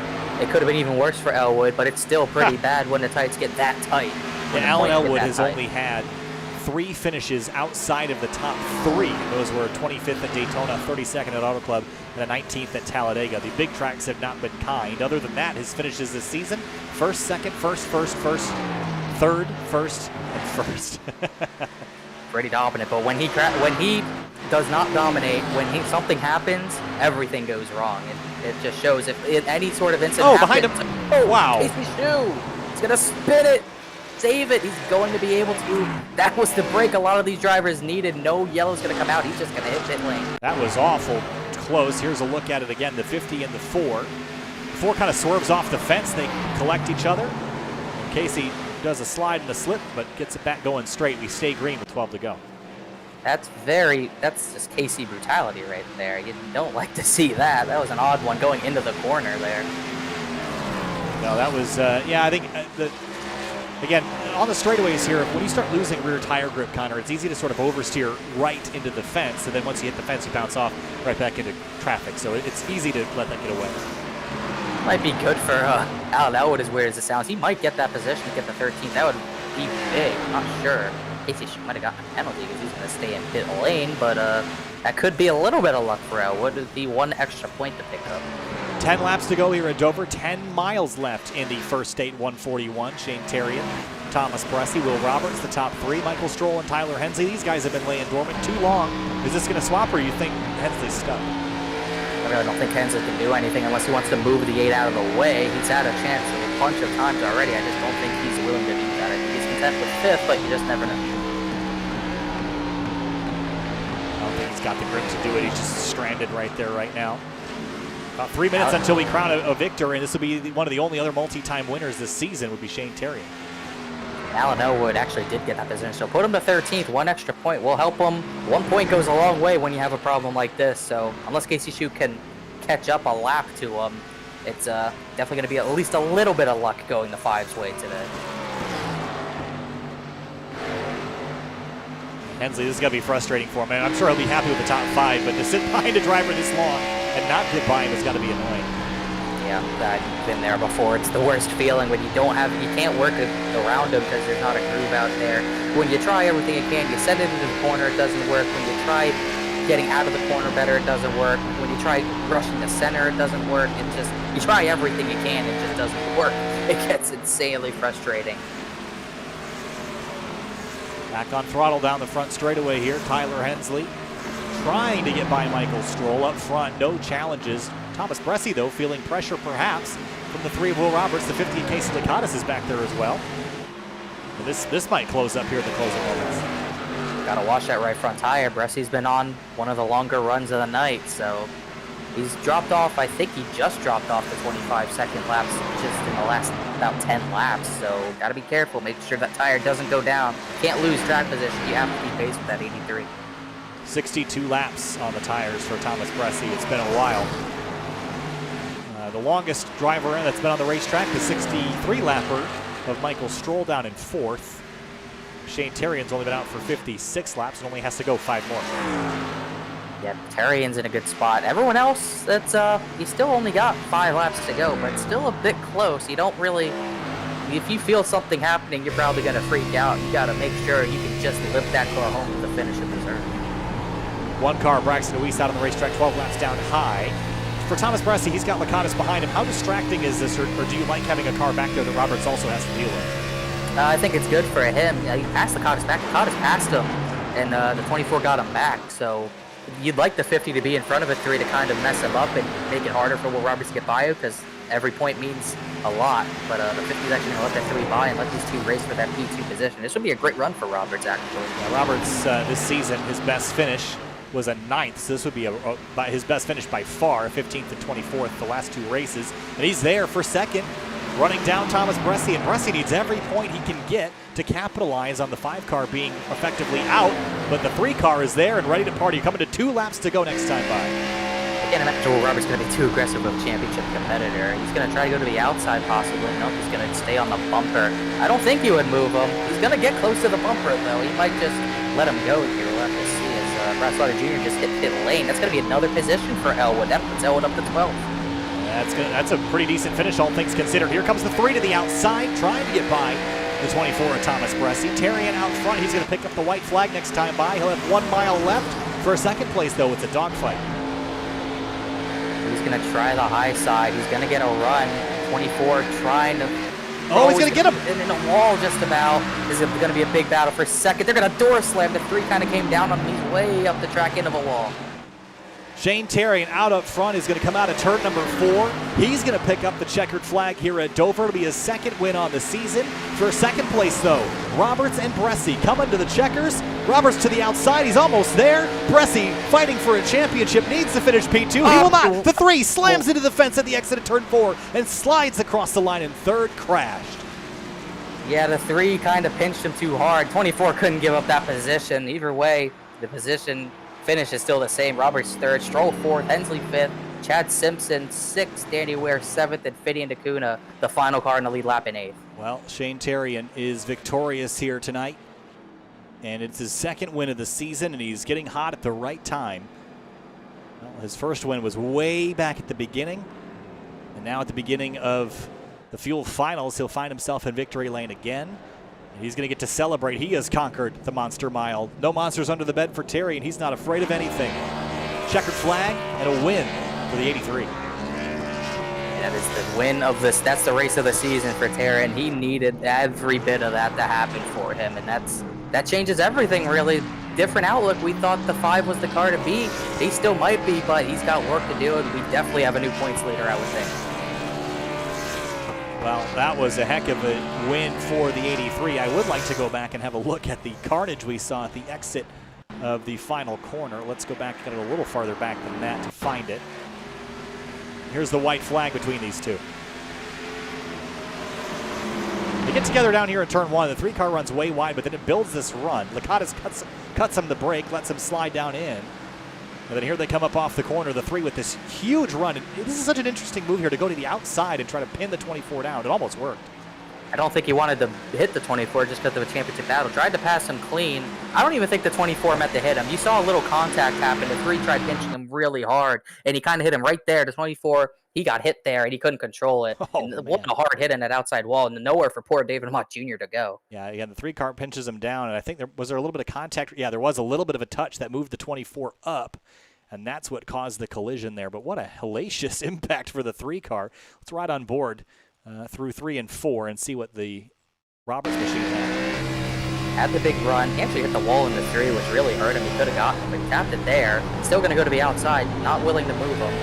it could have been even worse for Elwood, but it's still pretty bad when the tights get that tight. And Alan Elwood has only had 3 finishes outside of the top 3. Those were 25th at Daytona, 32nd at Auto Club, and a 19th at Talladega. The big tracks have not been kind. Other than that, his finishes this season, 1st, 2nd, 1st, 3rd, 1st, and 1st. Pretty dominant, but when he does not dominate, when something happens, everything goes wrong. It just shows if any sort of incident happens. Behind him. Oh, wow. Casey Shoe. He's going to spin it. Save it. He's going to be able to. That was the break a lot of these drivers needed. No yellow's going to come out. He's just going to hit pit lane. That was awful close. Here's a look at it again. The 50 and the 4. The 4 kind of swerves off the fence. They collect each other. Casey does a slide and a slip, but gets it back going straight. We stay green with 12 to go. That's just Casey brutality right there. You don't like to see that. That was an odd one going into the corner there. No, that was, I think again, on the straightaways here, when you start losing rear tire grip, Connor, it's easy to sort of oversteer right into the fence, and then once you hit the fence, you bounce off right back into traffic. So it's easy to let that get away. Might be good for Alan Elwood, as weird as it sounds. He might get that position to get the 13th. That would be big. I'm not sure. Casey might have gotten a penalty because he's going to stay in pit lane, but that could be a little bit of luck for Elwood. It would be 1 extra point to pick up. 10 laps to go here at Dover. 10 miles left in the first state 141. Shane Terrian, Thomas Bresci, Will Roberts, the top 3. Michael STROHL and Tyler Hensley. These guys have been laying dormant too long. Is this going to swap, or you think Hensley's stuck? I really don't think Hensley can do anything unless he wants to move the 8 out of the way. He's had a chance a bunch of times already. I just don't think he's willing to do that. I think he's content with 5th, but you just never know. got the grip to do it. He's just stranded right there right now. About 3 minutes until we crown a victor, and this will be one of the only other multi-time winners this season would be Shane Terrian. Alan Elwood actually did get that position, so put him to 13th. 1 extra point will help him. 1 point goes a long way when you have a problem like this, so unless Casey Shue can catch up a lap to him, it's definitely going to be at least a little bit of luck going the 5's way today. Hensley, this is going to be frustrating for him, and I'm sure he'll be happy with the top 5, but to sit behind a driver this long and not get by him is going to be annoying. Yeah, I've been there before. It's the worst feeling when you can't work around him because there's not a groove out there. When you try everything you can, you send it into the corner, it doesn't work. When you try getting out of the corner better, it doesn't work. When you try rushing the center, it doesn't work. It's just, you try everything you can, it just doesn't work. It gets insanely frustrating. Back on throttle down the front straightaway here, Tyler Hensley trying to get by Michael STROHL up front, no challenges. Thomas Bressi, though, feeling pressure perhaps from the 3 of Will Roberts. The 50 of Casey Lakatos is back there as well. And this might close up here at the closing moments. Gotta watch that right front tire. Bressi's been on one of the longer runs of the night, so he's dropped off. I think he just dropped off the 25-second laps just in the last about 10 laps, so gotta be careful. Make sure that tire doesn't go down. Can't lose track position. You have to keep pace with that 83. 62 laps on the tires for Thomas Bressi. It's been a while. The longest driver that's been on the racetrack, the 63-lapper of Michael STROHL down in 4th. Shane Terrian's only been out for 56 laps and only has to go 5 more. Yeah, Terrian's in a good spot. Everyone else, that's he still only got 5 laps to go, but still a bit close. You don't really, if you feel something happening, you're probably going to freak out. You got to make sure you can just lift that car home to the finish of reserve. 1 car, Braxton DEWEESE out on the racetrack, 12 laps down high. For Thomas Bressi, he's got Lakatos behind him. How distracting is this, or do you like having a car back there that Roberts also has to deal with? I think it's good for him. He passed Lakatos back. Lakatos passed him, and the 24 got him back. So you'd like the 50 to be in front of a 3 to kind of mess him up and make it harder for Will Roberts to get by you, because every point means a lot. But the 50 is actually going to let that 3 by and let these 2 race for that P2 position. This would be a great run for Roberts, actually. Yeah, Roberts, this season, his best finish was a 9th, so this would be his best finish by far, 15th and 24th the last 2 races. And he's there for 2nd, running down Thomas Bressi, and Bressi needs every point he can get to capitalize on the 5 car being effectively out, but the 3 car is there and ready to party, coming to 2 laps to go next time by. I can't imagine Will Roberts is going to be too aggressive of a championship competitor. He's going to try to go to the outside possibly. No, he's going to stay on the bumper. I don't think he would move him. He's going to get close to the bumper, though. He might just let him go here. We'll have to see as Brad Slaughter Jr. just hit pit lane. That's going to be another position for Elwood. That puts Elwood up to 12. That's a pretty decent finish, all things considered. Here comes the 3 to the outside, trying to get by the 24 of Thomas Bressi. Terrian out front. He's going to pick up the white flag next time by. He'll have 1 mile left. For a 2nd place, though, it's a dogfight. He's going to try the high side. He's going to get a run. 24 trying to... Oh, he's going to get him! In the wall just about. This is going to be a big battle for 2nd. They're going to door slam. The 3 kind of came down on him. He's way up the track into the wall. Shane Terrian out up front is going to come out of turn number 4. He's going to pick up the checkered flag here at Dover. It'll be his 2nd win on the season. For 2nd place, though, Roberts and Bressi coming to the checkers. Roberts to the outside. He's almost there. Bressi fighting for a championship. Needs to finish P2. He will not. The 3 slams into the fence at the exit of turn 4 and slides across the line in 3rd. Crashed. Yeah, the 3 kind of pinched him too hard. 24 couldn't give up that position. Either way, the position finish is still the same. Roberts 3rd, STROHL 4th, Hensley 5th, Chad Simpson 6th, Danny Ware 7th, and Fiddy and Acuna, the final car in the lead lap in 8th. Well, Shane Terrian is victorious here tonight, and it's his 2nd win of the season, and he's getting hot at the right time. Well, his first win was way back at the beginning, and now at the beginning of the Fuel Finals, he'll find himself in victory lane again. He's going to get to celebrate. He has conquered the Monster Mile. No monsters under the bed for Terry, and he's not afraid of anything. Checkered flag and a win for the 83. That is the win of this. That's the race of the season for Terry, and he needed every bit of that to happen for him, and that changes everything, really. Different outlook. We thought the 5 was the car to beat. He still might be, but he's got work to do, and we definitely have a new points leader, I would think. Well, that was a heck of a win for the 83. I would like to go back and have a look at the carnage we saw at the exit of the final corner. Let's go back, get it a little farther back than that to find it. Here's the white flag between these two. They get together down here in turn 1. The 3-car runs way wide, but then it builds this run. Lakatos cuts him the brake, lets him slide down in. And then here they come up off the corner, the 3 with this huge run. And this is such an interesting move here to go to the outside and try to pin the 24 down. It almost worked. I don't think he wanted to hit the 24 just because of a championship battle. Tried to pass him clean. I don't even think the 24 meant to hit him. You saw a little contact happen. The 3 tried pinching him really hard, and he kind of hit him right there. The 24, he got hit there, and he couldn't control it. What a hard hit in that outside wall, and nowhere for poor David Amott Jr. to go. Yeah, again, the 3-car pinches him down, and I think was there a little bit of contact? Yeah, there was a little bit of a touch that moved the 24 up, and that's what caused the collision there. But what a hellacious impact for the 3-car. Let's ride on board through 3 and 4 and see what the Roberts machine had. Had the big run. He actually hit the wall in the 3, which really hurt him. He could have gotten him, but he tapped it there. Still going to go to the outside, not willing to move him.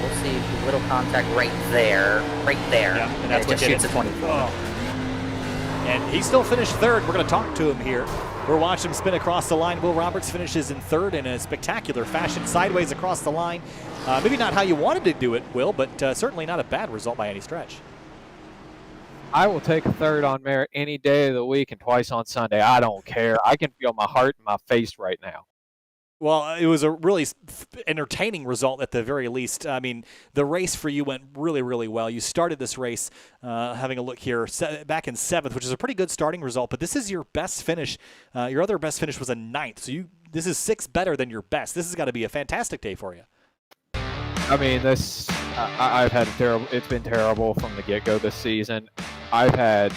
We'll see a little contact right there. Yeah, and that's what just shoots the 24. Oh. And he still finished 3rd. We're going to talk to him here. We're watching him spin across the line. Will Roberts finishes in 3rd in a spectacular fashion, sideways across the line. Maybe not how you wanted to do it, Will, but certainly not a bad result by any stretch. I will take a 3rd on merit any day of the week and twice on Sunday. I don't care. I can feel my heart in my face right now. Well, it was a really entertaining result at the very least. I mean, the race for you went really, really well. You started this race, having a look here, back in 7th, which is a pretty good starting result, but this is your best finish. Your other best finish was a 9th, so this is 6 better than your best. This has got to be a fantastic day for you. I mean, I've had it's been terrible from the get-go this season. I've had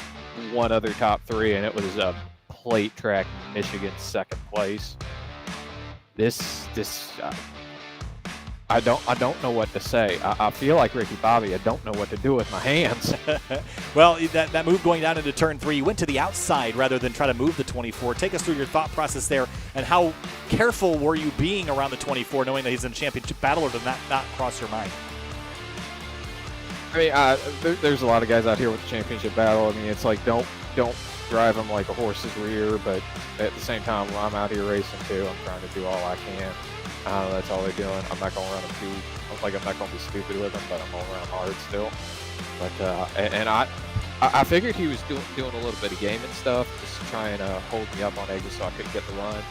one other top 3, and it was a plate track Michigan 2nd place. I don't know what to say. I feel like Ricky Bobby. I don't know what to do with my hands. Well, that move going down into turn 3, you went to the outside rather than try to move the 24. Take us through your thought process there, and how careful were you being around the 24, knowing that he's in a championship battle, or did that not cross your mind? I mean, there's a lot of guys out here with the championship battle. I mean, it's like don't drive them like a horse's rear, but at the same time, I'm out here racing too. I'm trying to do all I can. That's all they're doing. I'm not going to run them too. I'm not going to be stupid with them, but I'm going to run them hard still. But I figured he was doing a little bit of gaming stuff, just trying to hold me up on exits so I couldn't get the run.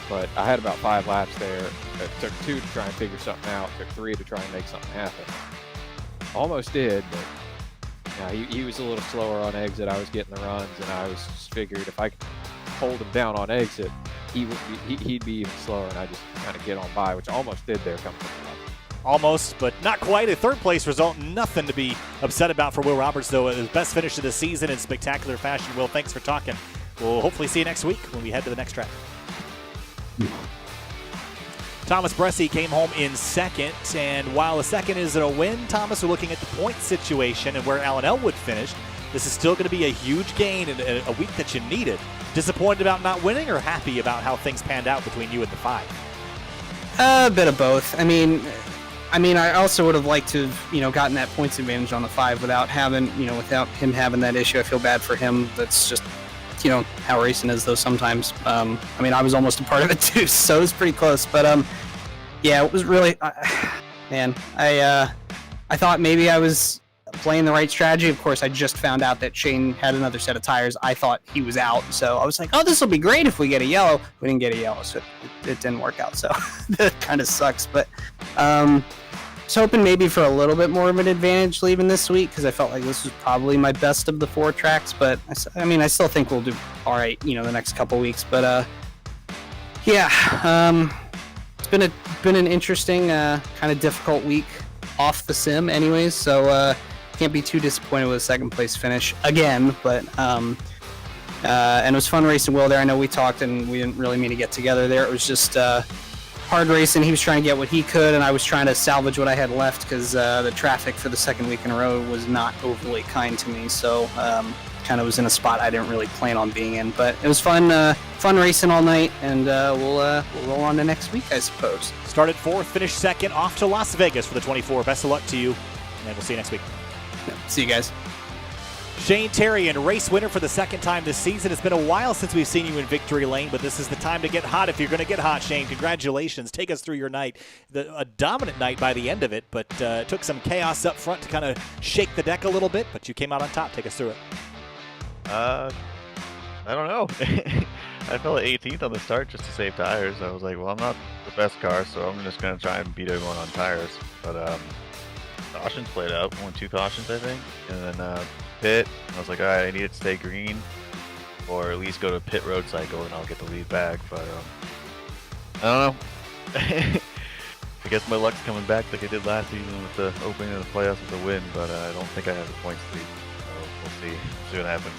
But I had about 5 laps there. It took 2 to try and figure something out. It took 3 to try and make something happen. Almost did, but he was a little slower on exit. I was getting the runs, and I was just figured if I could hold him down on exit, he'd be even slower, and I just kind of get on by, which I almost did there coming from the left. Almost, but not quite. A 3rd place result, nothing to be upset about for Will Roberts, though. His best finish of the season in spectacular fashion. Will, thanks for talking. We'll hopefully see you next week when we head to the next track. Thomas Bressi came home in 2nd, and while a 2nd isn't a win, Thomas, we're looking at the point situation and where Alan Elwood finished. This is still going to be a huge gain in a week that you needed. Disappointed about not winning, or happy about how things panned out between you and the 5? A bit of both. I mean, I also would have liked to have, gotten that points advantage on the 5 without him having that issue. I feel bad for him. That's just, how racing is, though, sometimes. I was almost a part of it, too, so it was pretty close. But, yeah, it was really, man, I thought maybe I was playing the right strategy. Of course, I just found out that Shane had another set of tires. I thought he was out, so I was like, oh, this will be great if we get a yellow. We didn't get a yellow, so it didn't work out, so that kind of sucks. But I was hoping maybe for a little bit more of an advantage leaving this week, because I felt like this was probably my best of the 4 tracks. But I still think we'll do all right, the next couple weeks. But yeah, it's been an interesting, kind of difficult week off the sim, anyways. So can't be too disappointed with a 2nd place finish again. But and it was fun racing Will there. I know we talked and we didn't really mean to get together there. It was just hard racing. He was trying to get what he could, and I was trying to salvage what I had left, because the traffic for the 2nd week in a row was not overly kind to me. So kind of was in a spot I didn't really plan on being in. But it was fun racing all night, and we'll roll on to next week, I suppose. Started 4th, finished 2nd, off to Las Vegas for the 24. Best of luck to you, and we'll see you next week. See you guys. Shane Terrian, race winner for the second time this season. It's been a while since we've seen you in victory lane, but this is the time to get hot if you're going to get hot, Shane. Congratulations. Take us through your night. A dominant night by the end of it, but took some chaos up front to kind of shake the deck a little bit, but you came out on top. Take us through it. I don't know. I fell at 18th on the start just to save tires. I was like, well, I'm not the best car, so I'm just going to try and beat everyone on tires. But cautions played out. Won 2 cautions, I think. And then pit. I was like, all right, I need it to stay green, or at least go to pit road cycle, and I'll get the lead back. But I don't know. I guess my luck's coming back like I did last season with the opening of the playoffs with the win, but I don't think I have the points lead. So we'll see what happens.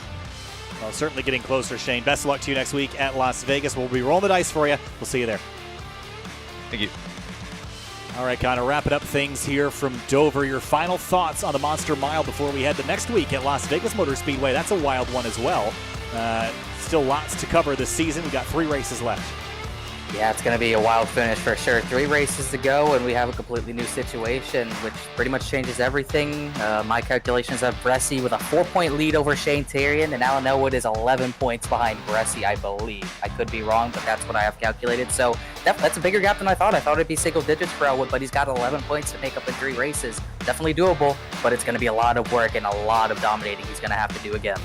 Well, certainly getting closer, Shane. Best of luck to you next week at Las Vegas. We'll be rolling the dice for you. We'll see you there. Thank you. All right, kind of wrapping up things here from Dover. Your final thoughts on the Monster Mile before we head to next week at Las Vegas Motor Speedway. That's a wild one as well. Still lots to cover this season. We've got 3 races left. Yeah, it's going to be a wild finish for sure. 3 races to go, and we have a completely new situation, which pretty much changes everything. My calculations have Bresci with a 4-point lead over Shane Terrian, and Alan Elwood is 11 points behind Bresci, I believe. I could be wrong, but that's what I have calculated. So that's a bigger gap than I thought. I thought it'd be single digits for Elwood, but he's got 11 points to make up in 3 races. Definitely doable, but it's going to be a lot of work and a lot of dominating he's going to have to do again.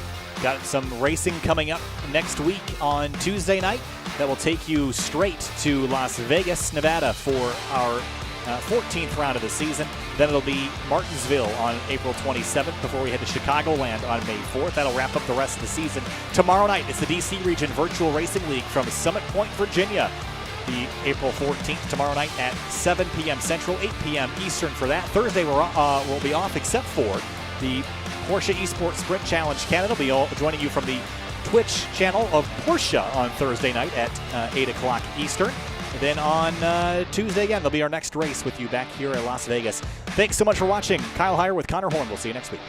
Got some racing coming up next week on Tuesday night that will take you straight to Las Vegas, Nevada for our 14th round of the season. Then it'll be Martinsville on April 27th before we head to Chicagoland on May 4th. That'll wrap up the rest of the season. Tomorrow night, it's the DC Region Virtual Racing League from Summit Point, Virginia. The April 14th, tomorrow night at 7 p.m. Central, 8 p.m. Eastern for that. Thursday we'll be off except for the Porsche Esports Sprint Challenge Canada. We'll be joining you from the Twitch channel of Porsche on Thursday night at 8 o'clock Eastern. And then on Tuesday again, there'll be our next race with you back here at Las Vegas. Thanks so much for watching. Kyle Heyer with Connor Horn. We'll see you next week.